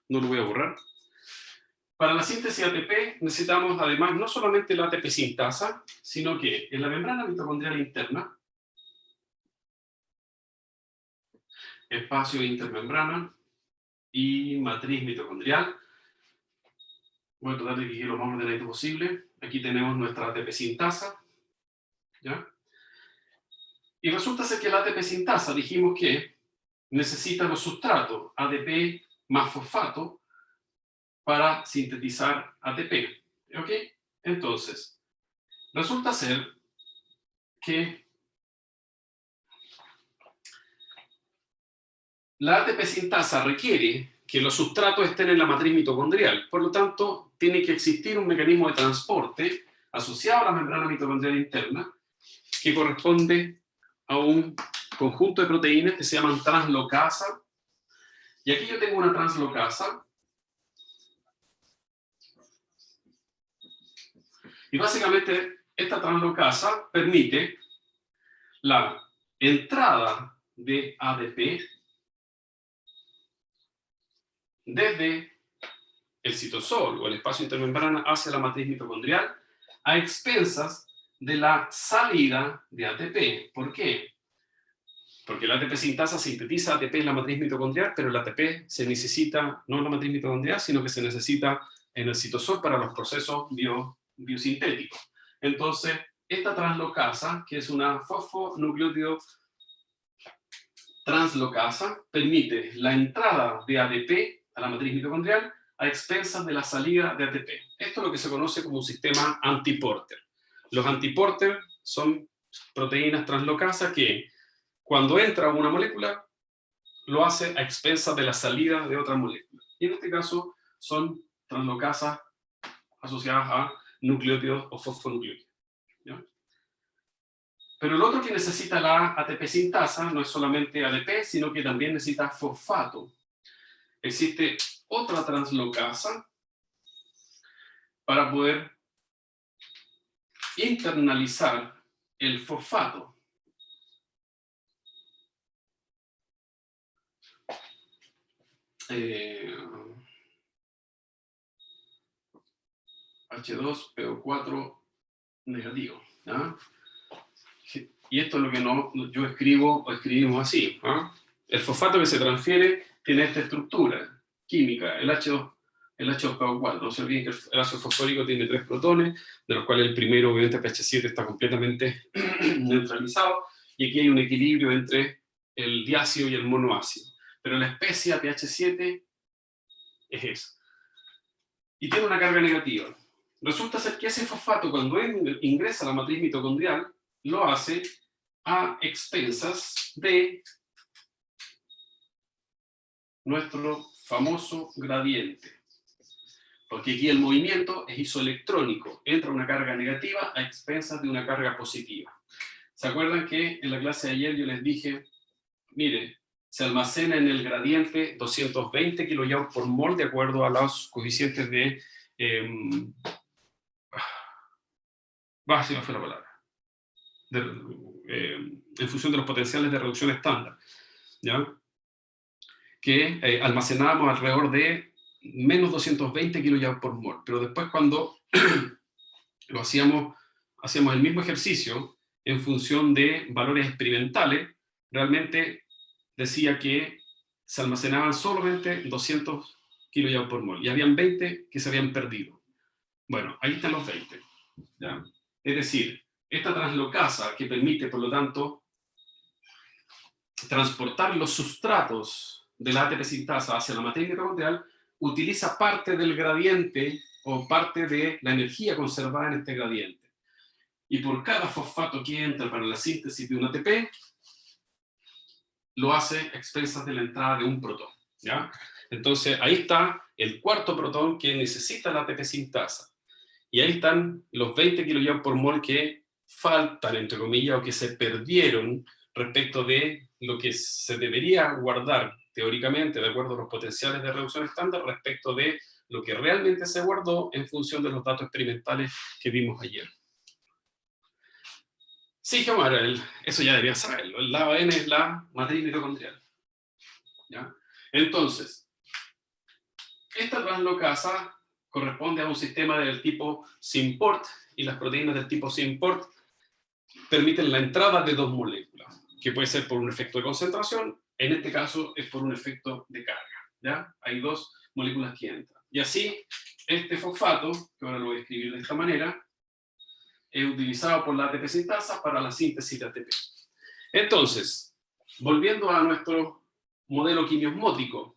No lo voy a borrar. Para la síntesis de ATP necesitamos además no solamente la ATP sintasa, sino que en la membrana mitocondrial interna, espacio intermembrana y matriz mitocondrial, Voy a tratar de que quede lo más ordenadito posible. Aquí tenemos nuestra ATP sintasa, ¿ya? Y resulta ser que la ATP sintasa dijimos que necesita los sustratos ADP más fosfato para sintetizar ATP, ¿ok? Entonces, resulta ser que la ATP sintasa requiere que los sustratos estén en la matriz mitocondrial. Por lo tanto, tiene que existir un mecanismo de transporte asociado a la membrana mitocondrial interna que corresponde a un conjunto de proteínas que se llaman translocasa. Y aquí yo tengo una translocasa. Y básicamente esta translocasa permite la entrada de ADP desde el citosol o el espacio intermembrana hacia la matriz mitocondrial a expensas de la salida de ATP. ¿Por qué? Porque la ATP sintasa sintetiza ATP en la matriz mitocondrial, pero el ATP se necesita no en la matriz mitocondrial, sino que se necesita en el citosol para los procesos biosintéticos. Entonces, esta translocasa, que es una fosfonucleótido translocasa, permite la entrada de ADP a la matriz mitocondrial a expensas de la salida de ATP. Esto es lo que se conoce como un sistema antiporter. Los antiporter son proteínas translocasas que cuando entra una molécula lo hace a expensas de la salida de otra molécula. Y en este caso son translocasas asociadas a nucleótidos o fosfonucleótidos, ¿ya? Pero el otro que necesita la ATP sintasa no es solamente ADP, sino que también necesita fosfato. Existe otra translocasa para poder internalizar el fosfato. H2PO4 negativo, ¿ya? Y esto es lo que yo escribo o escribimos así, ¿ah? El fosfato que se transfiere tiene esta estructura química, el H2PO4. No se olviden que el ácido fosfórico tiene 3 protones, de los cuales el primero, obviamente, pH7, está completamente neutralizado, y aquí hay un equilibrio entre el diácido y el monoácido. Pero la especie a pH7 es esa. Y tiene una carga negativa. Resulta ser que ese fosfato, cuando ingresa a la matriz mitocondrial, lo hace a expensas de nuestro famoso gradiente. Porque aquí el movimiento es isoelectrónico. Entra una carga negativa a expensas de una carga positiva. ¿Se acuerdan que en la clase de ayer yo les dije, mire, se almacena en el gradiente 220 kJ por mol de acuerdo a los coeficientes de... se me fue la palabra. En función de los potenciales de reducción estándar, ¿ya? Que almacenábamos alrededor de menos 220 kJ por mol. Pero después cuando lo hacíamos el mismo ejercicio en función de valores experimentales, realmente decía que se almacenaban solamente 200 kJ por mol. Y habían 20 que se habían perdido. Bueno, ahí están los 20, ¿ya? Es decir, esta translocasa que permite, por lo tanto, transportar los sustratos de la ATP sintasa hacia la matriz mitocondrial, utiliza parte del gradiente o parte de la energía conservada en este gradiente. Y por cada fosfato que entra para la síntesis de un ATP, lo hace a expensas de la entrada de un protón, ¿ya? Entonces, ahí está el cuarto protón que necesita la ATP sintasa. Y ahí están los 20 kJ por mol que faltan, entre comillas, o que se perdieron respecto de lo que se debería guardar teóricamente, de acuerdo a los potenciales de reducción estándar, respecto de lo que realmente se guardó en función de los datos experimentales que vimos ayer. Sí, Gemara, eso ya deberían saberlo. El lado N es la matriz mitocondrial, ¿ya? Entonces, esta translocasa corresponde a un sistema del tipo SYMPORT, y las proteínas del tipo SYMPORT permiten la entrada de dos moléculas, que puede ser por un efecto de concentración, en este caso es por un efecto de carga, ¿ya? Hay dos moléculas que entran. Y así, este fosfato, que ahora lo voy a escribir de esta manera, es utilizado por la ATP sintasa para la síntesis de ATP. Entonces, volviendo a nuestro modelo quimiosmótico,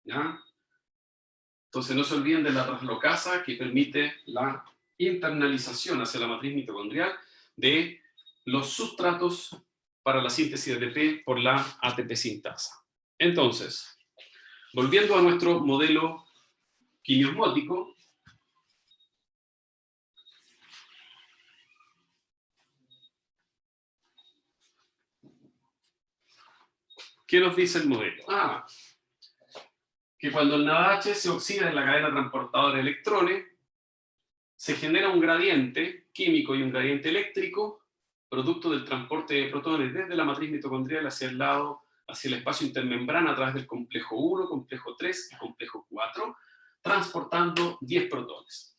¿ya? Entonces no se olviden de la translocasa que permite la internalización hacia la matriz mitocondrial de los sustratos para la síntesis de ATP por la ATP sintasa. Entonces, volviendo a nuestro modelo quimiosmótico, ¿qué nos dice el modelo? Que cuando el NADH se oxida en la cadena transportadora de electrones, se genera un gradiente químico y un gradiente eléctrico, producto del transporte de protones desde la matriz mitocondrial hacia el lado, hacia el espacio intermembrana a través del complejo 1, complejo 3 y complejo 4, transportando 10 protones.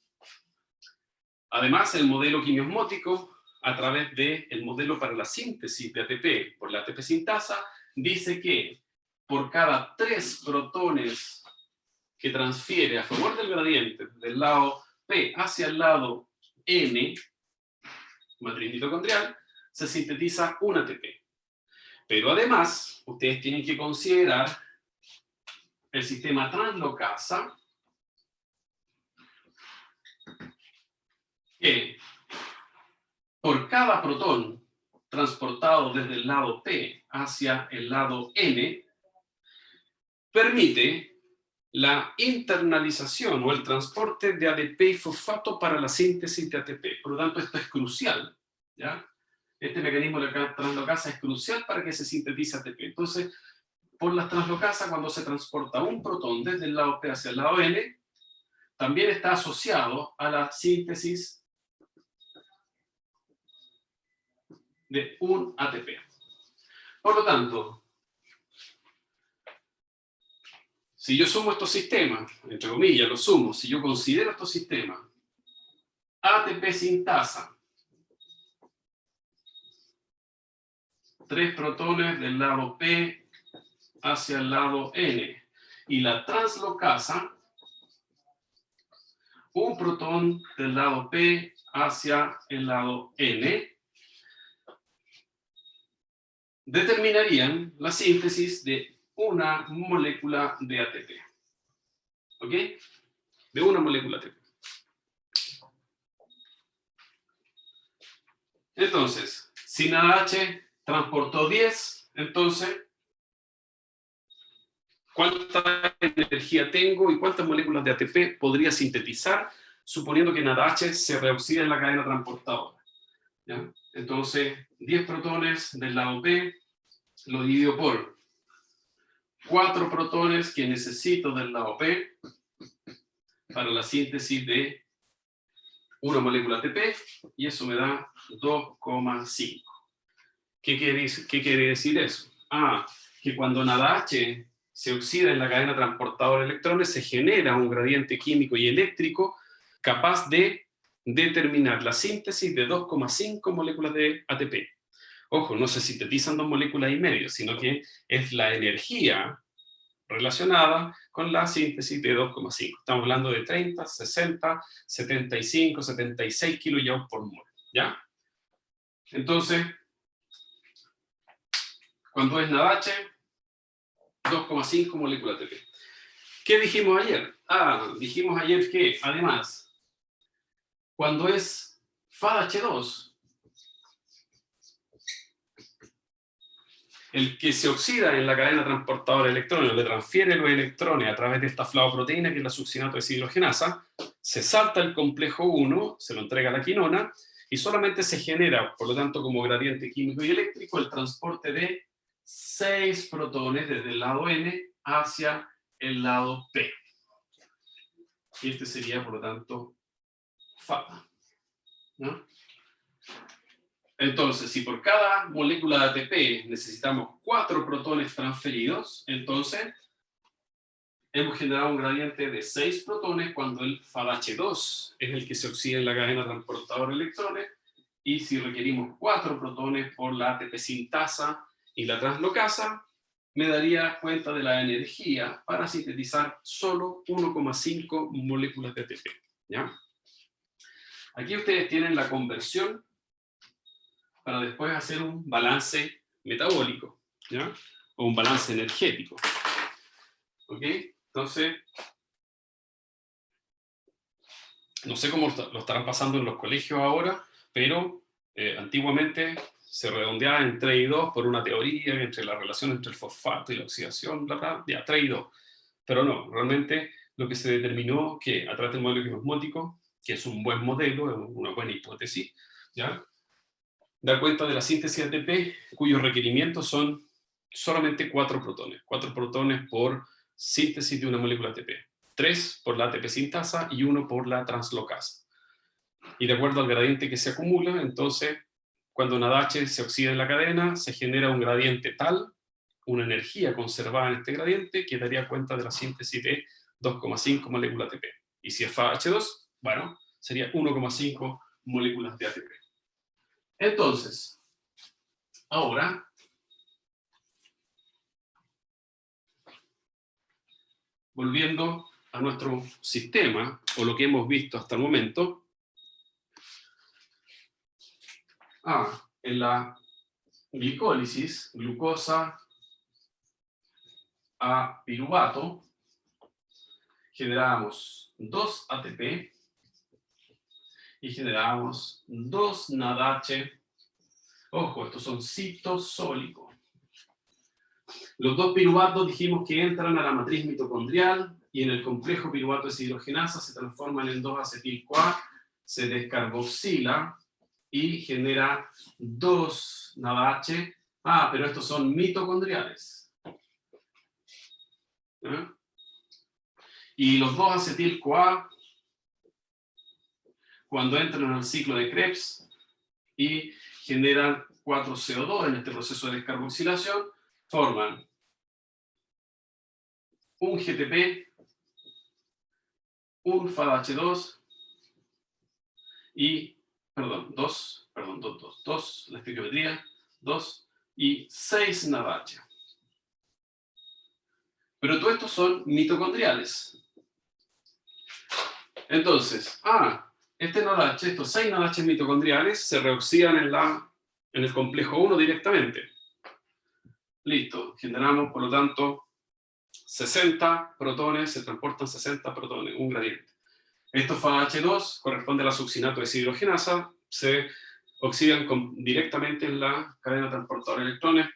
Además, el modelo quimiosmótico, a través del modelo para la síntesis de ATP por la ATP sintasa, dice que por cada 3 protones que transfiere a favor del gradiente del lado P hacia el lado N, matriz mitocondrial, se sintetiza un ATP. Pero además, ustedes tienen que considerar el sistema translocasa, que por cada protón transportado desde el lado P hacia el lado N, permite la internalización o el transporte de ADP y fosfato para la síntesis de ATP. Por lo tanto, esto es crucial, ¿ya? Este mecanismo de la translocasa es crucial para que se sintetice ATP. Entonces, por las translocasas, cuando se transporta un protón desde el lado P hacia el lado N, también está asociado a la síntesis de un ATP. Por lo tanto, si yo sumo estos sistemas, entre comillas, los sumo, si yo considero estos sistemas ATP sintasa, 3 protones del lado P hacia el lado N, y la translocasa, un protón del lado P hacia el lado N, determinarían la síntesis de una molécula de ATP. ¿Ok? De una molécula ATP. Entonces, si NADH transportó 10, entonces, ¿cuánta energía tengo y cuántas moléculas de ATP podría sintetizar, suponiendo que NADH se reoxida en la cadena transportadora? ¿Ya? Entonces, 10 protones del lado P lo divido por 4 protones que necesito del lado P para la síntesis de una molécula ATP, y eso me da 2,5. ¿Qué quiere decir eso? Que cuando NADH se oxida en la cadena transportadora de electrones, se genera un gradiente químico y eléctrico capaz de determinar la síntesis de 2,5 moléculas de ATP. Ojo, no se sintetizan 2 moléculas y medio, sino que es la energía relacionada con la síntesis de 2,5. Estamos hablando de 30, 60, 75, 76 kilojoules por mol, ¿ya? Entonces, cuando es NADH, 2,5 moléculas de ATP. ¿Qué dijimos ayer? Dijimos ayer que, además, cuando es FADH2, el que se oxida en la cadena transportadora de electrones, le transfiere los electrones a través de esta flavoproteína, que es la succinato deshidrogenasa, se salta el complejo 1, se lo entrega a la quinona, y solamente se genera, por lo tanto, como gradiente químico y eléctrico, el transporte de 6 protones desde el lado N hacia el lado P. Y este sería, por lo tanto, FADA, ¿no? Entonces, si por cada molécula de ATP necesitamos 4 protones transferidos, entonces hemos generado un gradiente de 6 protones cuando el FADH2 es el que se oxida en la cadena transportadora de electrones, y si requerimos 4 protones por la ATP sintasa y la translocasa, me daría cuenta de la energía para sintetizar solo 1,5 moléculas de ATP. ¿Ya? Aquí ustedes tienen la conversión para después hacer un balance metabólico, ¿ya? O un balance energético. ¿Ok? Entonces, no sé cómo lo estarán pasando en los colegios ahora, pero antiguamente se redondeaba en 3 y 2 por una teoría entre la relación entre el fosfato y la oxidación, bla, bla, ya, 3 y 2. Pero no, realmente lo que se determinó que a través del modelo quimosmótico, que es un buen modelo, es una buena hipótesis, ¿ya? Da cuenta de la síntesis ATP, cuyos requerimientos son solamente 4 protones. 4 protones por síntesis de una molécula ATP. 3 por la ATP sintasa y 1 por la translocasa. Y de acuerdo al gradiente que se acumula, entonces, cuando NADH se oxida en la cadena, se genera un gradiente tal, una energía conservada en este gradiente, que daría cuenta de la síntesis de 2,5 moléculas ATP. Y si es FAH2, bueno, sería 1,5 moléculas de ATP. Entonces, ahora, volviendo a nuestro sistema, o lo que hemos visto hasta el momento, en la glicólisis, glucosa a piruvato, generamos 2 ATP y generamos 2 NADH. Ojo, estos son citosólicos. Los 2 piruvatos dijimos que entran a la matriz mitocondrial y en el complejo piruvato deshidrogenasa se transforman en 2-acetil-CoA, se descarboxila y genera 2 NADH. Pero estos son mitocondriales. ¿Eh? Y los 2-acetil-CoA, cuando entran al ciclo de Krebs y generan 4CO2 en este proceso de descarboxilación, forman un GTP, un FADH2 y, dos, la estequiometría, 2 y 6 NADH. Pero todos estos son mitocondriales. Entonces, este NADH, estos 6 NADH mitocondriales se reoxidan en el complejo 1 directamente. Listo, generamos por lo tanto 60 protones, se transportan 60 protones, un gradiente. Estos FAH2 corresponde a la succinato deshidrogenasa, se oxidan directamente en la cadena transportadora de electrones,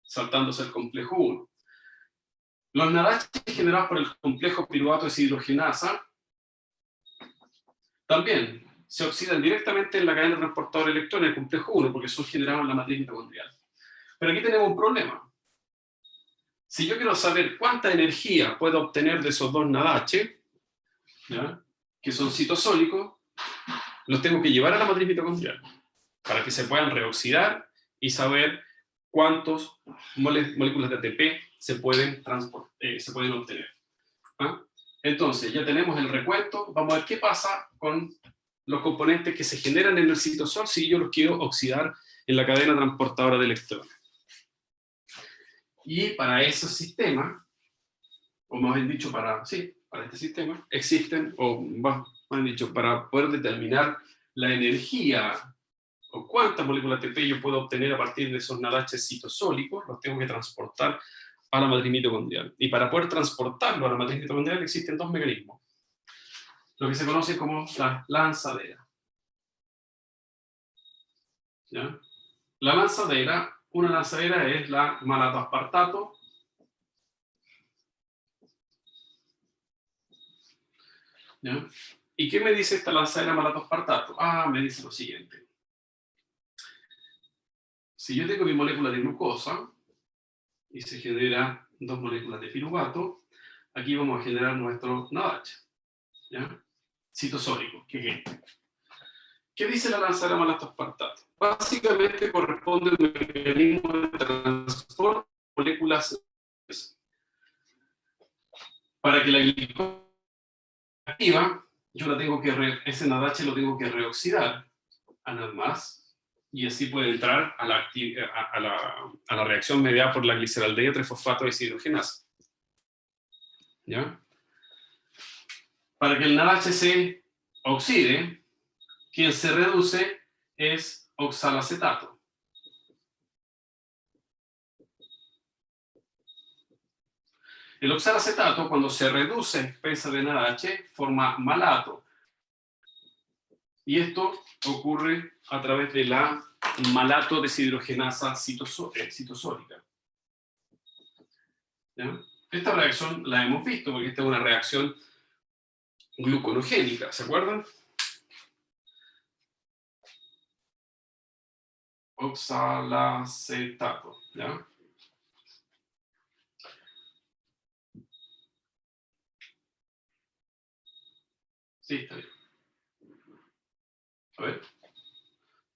saltándose el complejo 1. Los NADH generados por el complejo piruvato deshidrogenasa también se oxidan directamente en la cadena transportadora de electrones, el complejo 1, porque son generados en la matriz mitocondrial. Pero aquí tenemos un problema. Si yo quiero saber cuánta energía puedo obtener de esos 2 NADH, ¿ya?, que son citosólicos, los tengo que llevar a la matriz mitocondrial para que se puedan reoxidar y saber cuántas moléculas de ATP se pueden obtener. Entonces, ya tenemos el recuento. Vamos a ver qué pasa con los componentes que se generan en el citosol si yo los quiero oxidar en la cadena transportadora de electrones. Y para ese sistema, o más bien dicho, para este sistema, existen, o más bien dicho, para poder determinar la energía o cuántas moléculas de ATP yo puedo obtener a partir de esos NADH citosólicos, los tengo que transportar a la matriz mitocondrial. Y para poder transportarlo a la matriz mitocondrial existen 2 mecanismos, lo que se conoce como la lanzadera. ¿Ya? La lanzadera, una lanzadera es la malatoaspartato, ¿ya? ¿Y qué me dice esta lanzadera malatoaspartato? Me dice lo siguiente. Si yo tengo mi molécula de glucosa y se genera 2 moléculas de piruvato, aquí vamos a generar nuestro NADH, ¿ya?, citosólico, que es este. ¿Qué dice la lanzadera malatoaspartato? Básicamente corresponde a un mecanismo de transporte de moléculas para que la glucosa activa, yo la tengo que ese NADH lo tengo que reoxidar a nada más, y así puede entrar a la reacción mediada por la gliceraldehído trifosfato deshidrogenasa. ¿Ya? Para que el NADH se oxide, quien se reduce es oxalacetato. El oxalacetato, cuando se reduce en espesa de NADH, forma malato. Y esto ocurre a través de la malato deshidrogenasa citosólica. ¿Ya? Esta reacción la hemos visto porque esta es una reacción gluconogénica, ¿se acuerdan? Oxalacetato, ¿ya? Sí, está bien. A ver.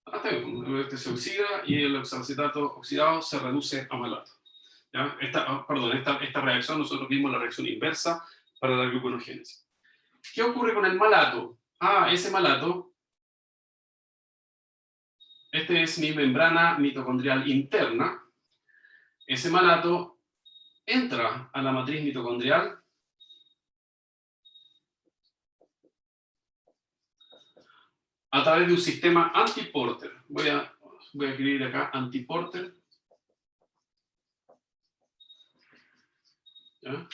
Está bien. Este se oxida y el oxalacetato oxidado se reduce a malato. ¿Ya? Esta reacción, nosotros vimos la reacción inversa para la gluconogénesis. ¿Qué ocurre con el malato? Ese malato, este es mi membrana mitocondrial interna. Ese malato entra a la matriz mitocondrial a través de un sistema antiporter. Voy a escribir acá antiporter. ¿Ya?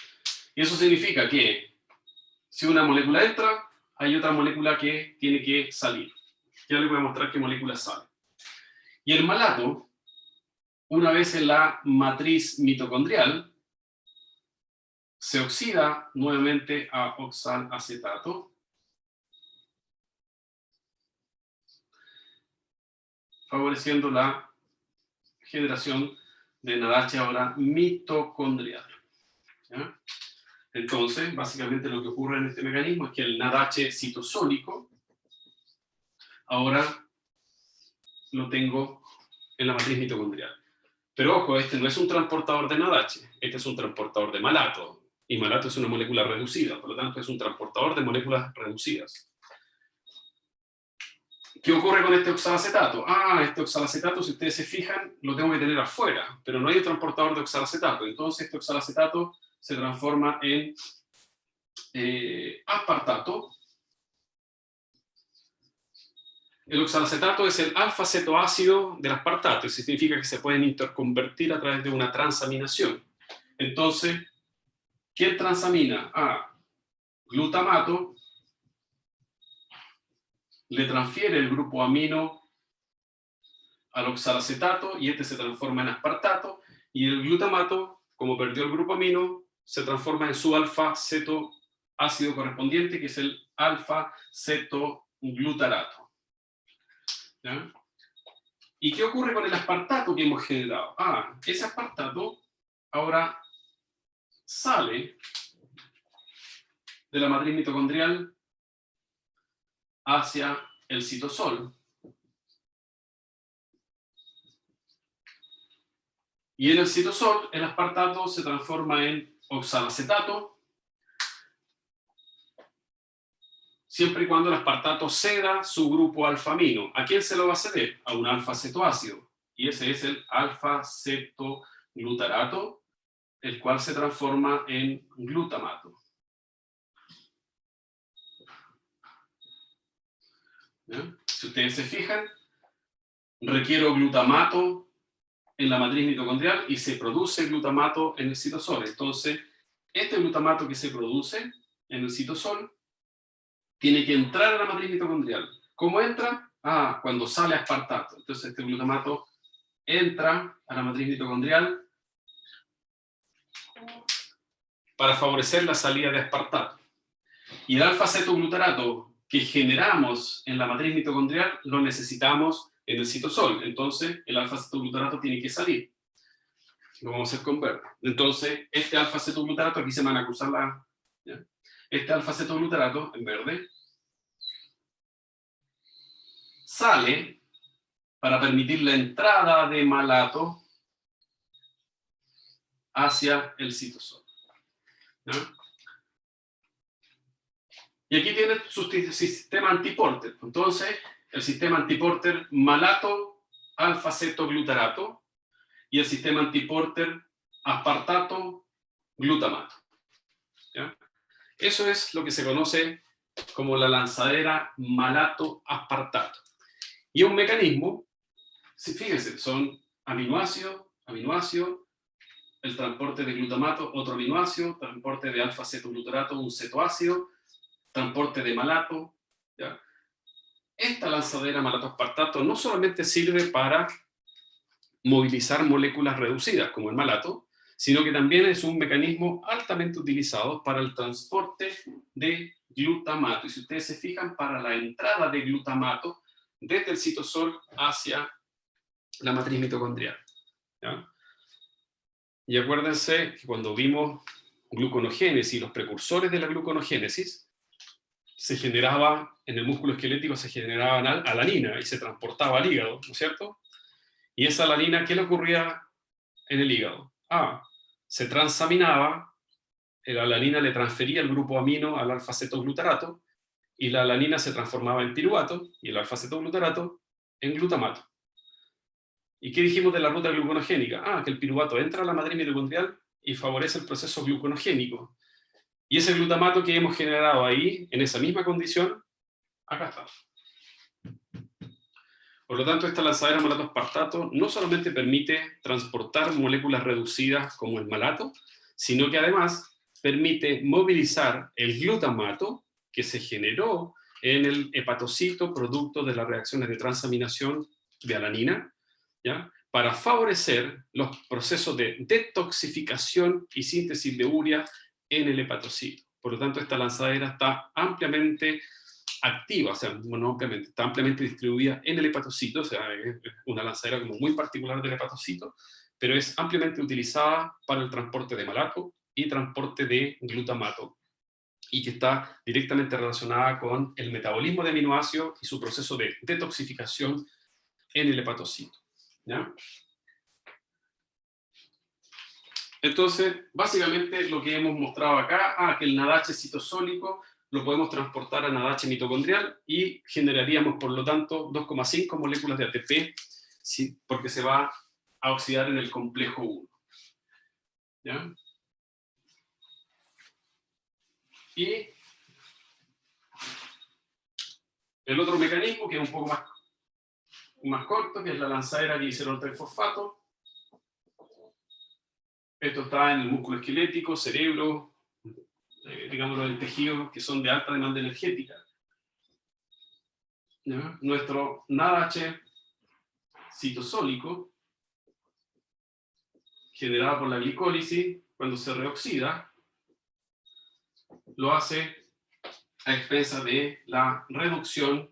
Y eso significa que si una molécula entra, hay otra molécula que tiene que salir. Ya les voy a mostrar qué molécula sale. Y el malato, una vez en la matriz mitocondrial, se oxida nuevamente a oxalacetato, favoreciendo la generación de NADH ahora mitocondrial. ¿Ya? Entonces, básicamente lo que ocurre en este mecanismo es que el NADH citosólico ahora lo tengo en la matriz mitocondrial. Pero ojo, este no es un transportador de NADH, este es un transportador de malato. Y malato es una molécula reducida, por lo tanto es un transportador de moléculas reducidas. ¿Qué ocurre con este oxalacetato? Este oxalacetato, si ustedes se fijan, lo tengo que tener afuera, pero no hay un transportador de oxalacetato. Entonces este oxalacetato se transforma en aspartato. El oxalacetato es el alfa-cetoácido del aspartato, eso significa que se pueden interconvertir a través de una transaminación. Entonces, ¿quién transamina? Glutamato le transfiere el grupo amino al oxalacetato y este se transforma en aspartato, y el glutamato, como perdió el grupo amino, se transforma en su alfa-cetoácido correspondiente, que es el alfa-cetoglutarato. ¿Ya? ¿Y qué ocurre con el aspartato que hemos generado? Ese aspartato ahora sale de la matriz mitocondrial hacia el citosol. Y en el citosol, el aspartato se transforma en oxalacetato, siempre y cuando el aspartato ceda su grupo alfa-amino. ¿A quién se lo va a ceder? A un alfa-cetoácido. Y ese es el alfa-cetoglutarato, el cual se transforma en glutamato. ¿Ya? Si ustedes se fijan, requiero glutamato en la matriz mitocondrial y se produce glutamato en el citosol. Entonces, este glutamato que se produce en el citosol tiene que entrar a la matriz mitocondrial. ¿Cómo entra? Cuando sale aspartato. Entonces, este glutamato entra a la matriz mitocondrial para favorecer la salida de aspartato. Y el alfa-cetoglutarato que generamos en la matriz mitocondrial lo necesitamos en el citosol. Entonces, el alfa-cetoglutarato tiene que salir. Lo vamos a hacer con verde. Entonces, este alfa-cetoglutarato, aquí se van a cruzar la... ¿ya? Este alfa-cetoglutarato, en verde, sale para permitir la entrada de malato hacia el citosol. ¿Ya? Y aquí tiene su sistema antiporter. Entonces, el sistema antiporter malato alfa-cetoglutarato y el sistema antiporter aspartato, glutamato. ¿Ya? Eso es lo que se conoce como la lanzadera malato-aspartato. Y un mecanismo, fíjense, son aminoácidos, el transporte de glutamato, otro aminoácido, transporte de alfa-cetoglutarato, un cetoácido, transporte de malato. ¿Ya? Esta lanzadera malato-aspartato no solamente sirve para movilizar moléculas reducidas, como el malato, sino que también es un mecanismo altamente utilizado para el transporte de glutamato. Y si ustedes se fijan, para la entrada de glutamato desde el citosol hacia la matriz mitocondrial. ¿Ya? Y acuérdense que cuando vimos gluconogénesis, los precursores de la gluconogénesis, se generaba, en el músculo esquelético se generaba alanina y se transportaba al hígado, ¿no es cierto? Y esa alanina, ¿qué le ocurría en el hígado? Se transaminaba, la alanina le transfería el grupo amino al alfa-cetoglutarato, y la alanina se transformaba en piruvato, y el alfa-cetoglutarato en glutamato. ¿Y qué dijimos de la ruta gluconogénica? Que el piruvato entra a la matriz mitocondrial y favorece el proceso gluconogénico. Y ese glutamato que hemos generado ahí, en esa misma condición, acá está. Por lo tanto, esta lanzadera malato-aspartato no solamente permite transportar moléculas reducidas como el malato, sino que además permite movilizar el glutamato que se generó en el hepatocito producto de las reacciones de transaminación de alanina, ¿ya? Para favorecer los procesos de detoxificación y síntesis de urea en el hepatocito. Por lo tanto, esta lanzadera está ampliamente activa, o sea, bueno, ampliamente, está ampliamente distribuida en el hepatocito, o sea, es una lanzadera como muy particular del hepatocito, pero es ampliamente utilizada para el transporte de malato y transporte de glutamato, y que está directamente relacionada con el metabolismo de aminoácidos y su proceso de detoxificación en el hepatocito. ¿Ya? Entonces, básicamente lo que hemos mostrado acá, que el NADH citosólico lo podemos transportar a NADH mitocondrial y generaríamos, por lo tanto, 2,5 moléculas de ATP, porque se va a oxidar en el complejo 1. ¿Ya? Y el otro mecanismo, que es un poco más corto, que es la lanzadera glicerol 3-fosfato. Esto está en el músculo esquelético, cerebro, digámoslo, el tejido, que son de alta demanda energética. ¿Ya? Nuestro NADH citosólico, generado por la glicólisis, cuando se reoxida, lo hace a expensas de la reducción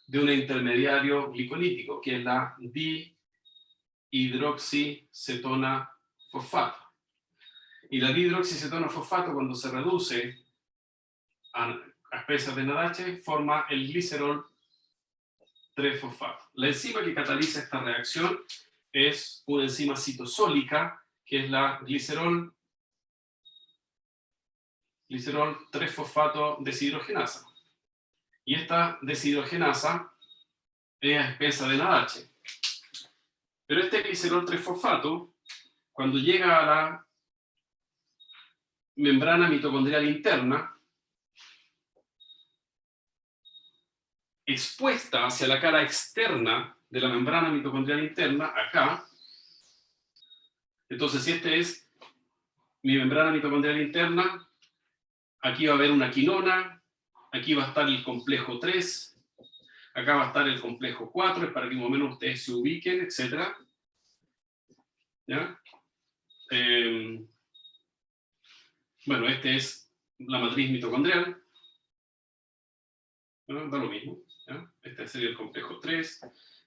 de un intermediario glicolítico, que es la dihidroxicetona fosfato. Y la dihidroxicetona fosfato, cuando se reduce a expensas de NADH, forma el glicerol 3-fosfato. La enzima que cataliza esta reacción es una enzima citosólica, que es la glicerol 3-fosfato deshidrogenasa. Y esta deshidrogenasa es a expensas de NADH. Pero este glicerol 3-fosfato, cuando llega a la membrana mitocondrial interna, expuesta hacia la cara externa de la membrana mitocondrial interna, acá. Entonces, si este es mi membrana mitocondrial interna, aquí va a haber una quinona, aquí va a estar el complejo 3, acá va a estar el complejo 4, es para que más o menos ustedes se ubiquen, etc. ¿Ya? Bueno, este es la matriz mitocondrial. Bueno, da lo mismo. ¿Ya? Este sería el complejo 3,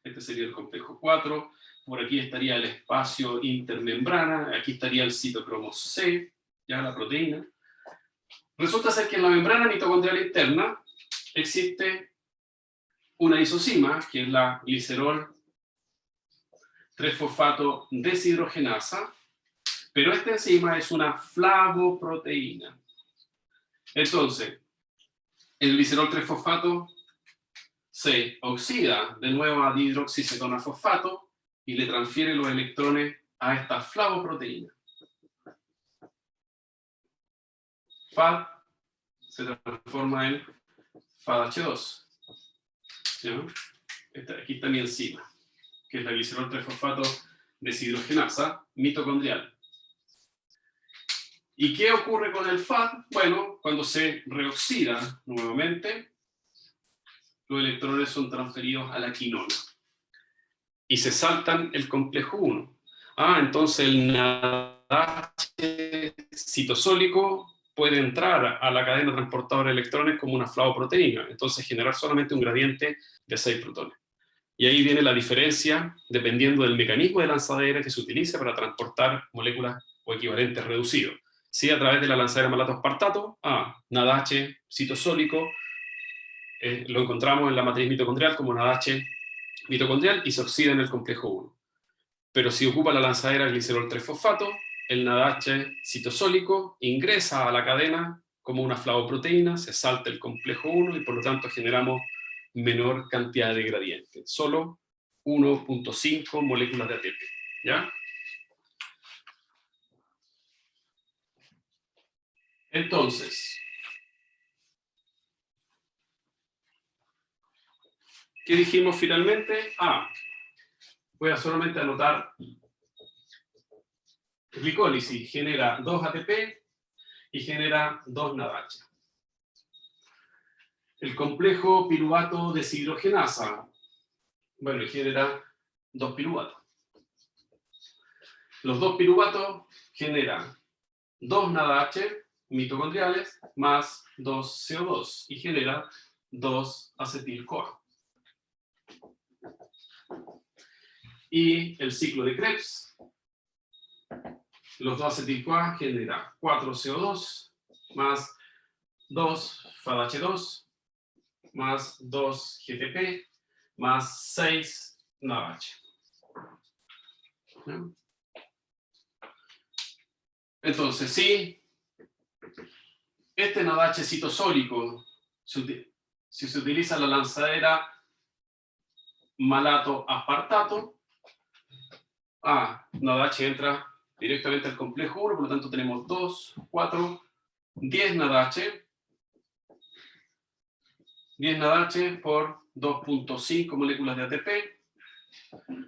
este sería el complejo 4, por aquí estaría el espacio intermembrana, aquí estaría el citocromo C, ya la proteína. Resulta ser que en la membrana mitocondrial interna existe una isozima, que es la glicerol 3-fosfato deshidrogenasa, pero esta enzima es una flavoproteína. Entonces, el glicerol 3-fosfato se oxida de nuevo a dihidroxicetona fosfato y le transfiere los electrones a esta flavoproteína. FAD se transforma en FADH2. ¿Ya? Aquí está mi enzima, que es la glicerol 3-fosfato deshidrogenasa mitocondrial. ¿Y qué ocurre con el FAD? Bueno, cuando se reoxida nuevamente, los electrones son transferidos a la quinona y se saltan el complejo 1. Entonces el NADH citosólico puede entrar a la cadena transportadora de electrones como una flavoproteína, entonces generar solamente un gradiente de 6 protones. Y ahí viene la diferencia dependiendo del mecanismo de lanzadera que se utilice para transportar moléculas o equivalentes reducidos. Si a través de la lanzadera malato-aspartato, NADH citosólico, lo encontramos en la matriz mitocondrial como NADH mitocondrial y se oxida en el complejo 1. Pero si ocupa la lanzadera glicerol 3-fosfato, el NADH citosólico ingresa a la cadena como una flavoproteína, se salta el complejo 1 y por lo tanto generamos menor cantidad de gradiente, solo 1.5 moléculas de ATP. ¿Ya? Entonces, ¿qué dijimos finalmente? Voy a solamente anotar glicólisis genera 2 ATP y genera 2 NADH. El complejo piruvato deshidrogenasa, bueno, genera 2 piruvatos. Los 2 piruvatos generan 2 NADH mitocondriales más 2 CO2 y genera 2 acetil-CoA. Y el ciclo de Krebs, los 2 acetil-CoA genera 4 CO2 más 2 FADH2 más 2 GTP más 6 NADH. ¿No? Entonces, si este NADH citosólico, si se utiliza la lanzadera malato-aspartato, NADH entra directamente al complejo 1, por lo tanto tenemos 2, 4, 10 NADH. 10 NADH por 2.5 moléculas de ATP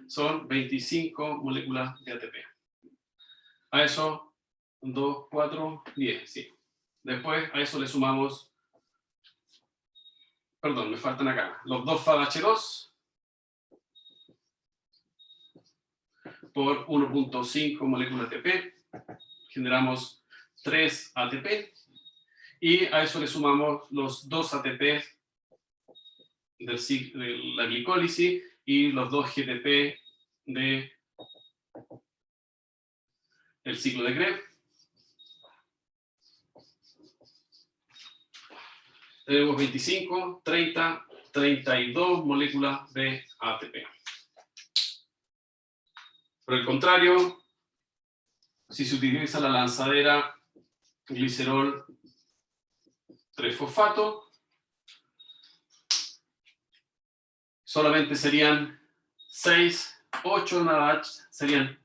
son 25 moléculas de ATP. A eso 2, 4, 10, sí. Después a eso le sumamos, perdón, me faltan acá, los 2 FADH2 por 1.5 moléculas de ATP, generamos 3 ATP, y a eso le sumamos los 2 ATP de la glicólisis y los 2 GTP del ciclo de Krebs. Tenemos 25, 30, 32 moléculas de ATP. Por el contrario, si se utiliza la lanzadera glicerol 3-fosfato, solamente serían 8 NADH, serían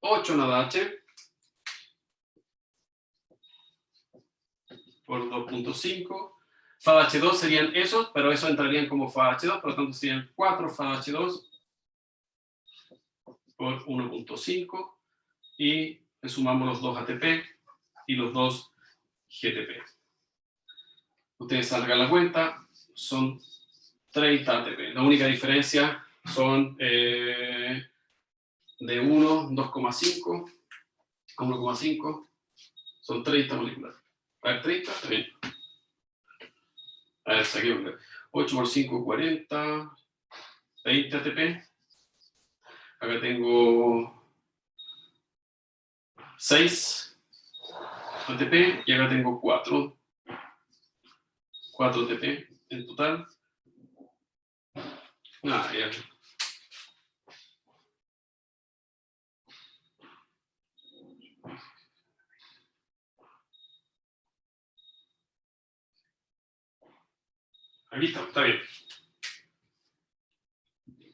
8 NADH por 2.5. FADH2 serían esos, pero esos entrarían como FADH2, por lo tanto serían 4 FADH2 por 1.5 y le sumamos los 2 ATP y los 2 GTP. Ustedes salgan la cuenta, son 30 ATP. La única diferencia son de 2,5 a 1,5, son 30 moléculas. A ver, 30, está bien. A ver, saquemos 8 por 5, 40, 20 ATP. Acá tengo 6 ATP y acá tengo 4 ATP en total. Ya. Aquí está bien.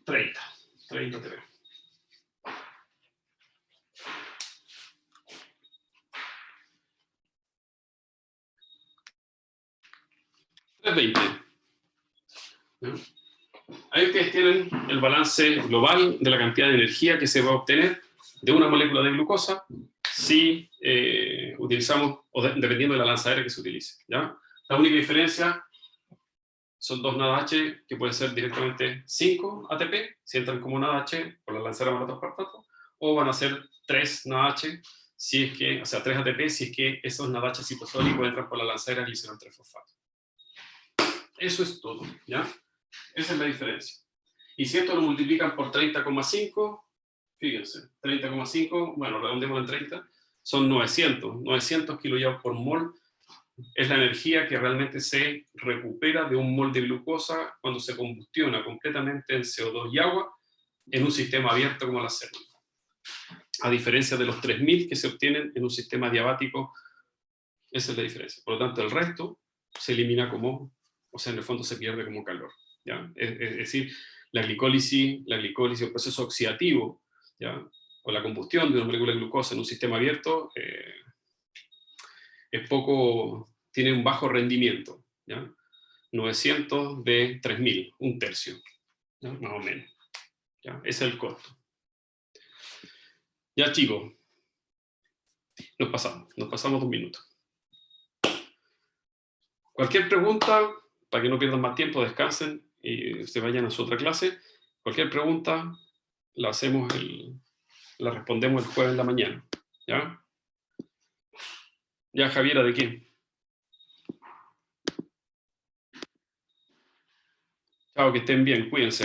30 ATP. ¿No? Ahí ustedes tienen el balance global de la cantidad de energía que se va a obtener de una molécula de glucosa si utilizamos, o dependiendo de la lanzadera que se utilice, ¿ya? La única diferencia son dos NADH que pueden ser directamente 5 ATP, si entran como NADH por la lanzadera monoaspartato, o van a ser 3 NADH, si es que, o sea, 3 ATP si es que esos NADH citosólicos entran por la lanzadera glicerol 3-fosfato. Eso es todo, ¿ya? Esa es la diferencia. Y si esto lo multiplican por 30,5, fíjense, 30,5, bueno, redondémoslo en 30, son 900 kilojoules por mol. Es la energía que realmente se recupera de un mol de glucosa cuando se combustiona completamente en CO2 y agua en un sistema abierto como la célula. A diferencia de los 3000 que se obtienen en un sistema diabático, esa es la diferencia. Por lo tanto, el resto se elimina como, o sea, en el fondo se pierde como calor, ¿ya? Es decir, la glicólisis, el proceso oxidativo, ¿ya? O la combustión de una molécula de glucosa en un sistema abierto tiene un bajo rendimiento, ¿ya? 900 de 3000, un tercio, ¿ya? Más o menos, ¿ya? Ese es el costo. Ya, chicos, nos pasamos 2 minutos. Cualquier pregunta, para que no pierdan más tiempo, descansen y se vayan a su otra clase. Cualquier pregunta la respondemos el jueves en la mañana, ¿ya? Ya, Javiera, ¿de qué? Chao, que estén bien, cuídense.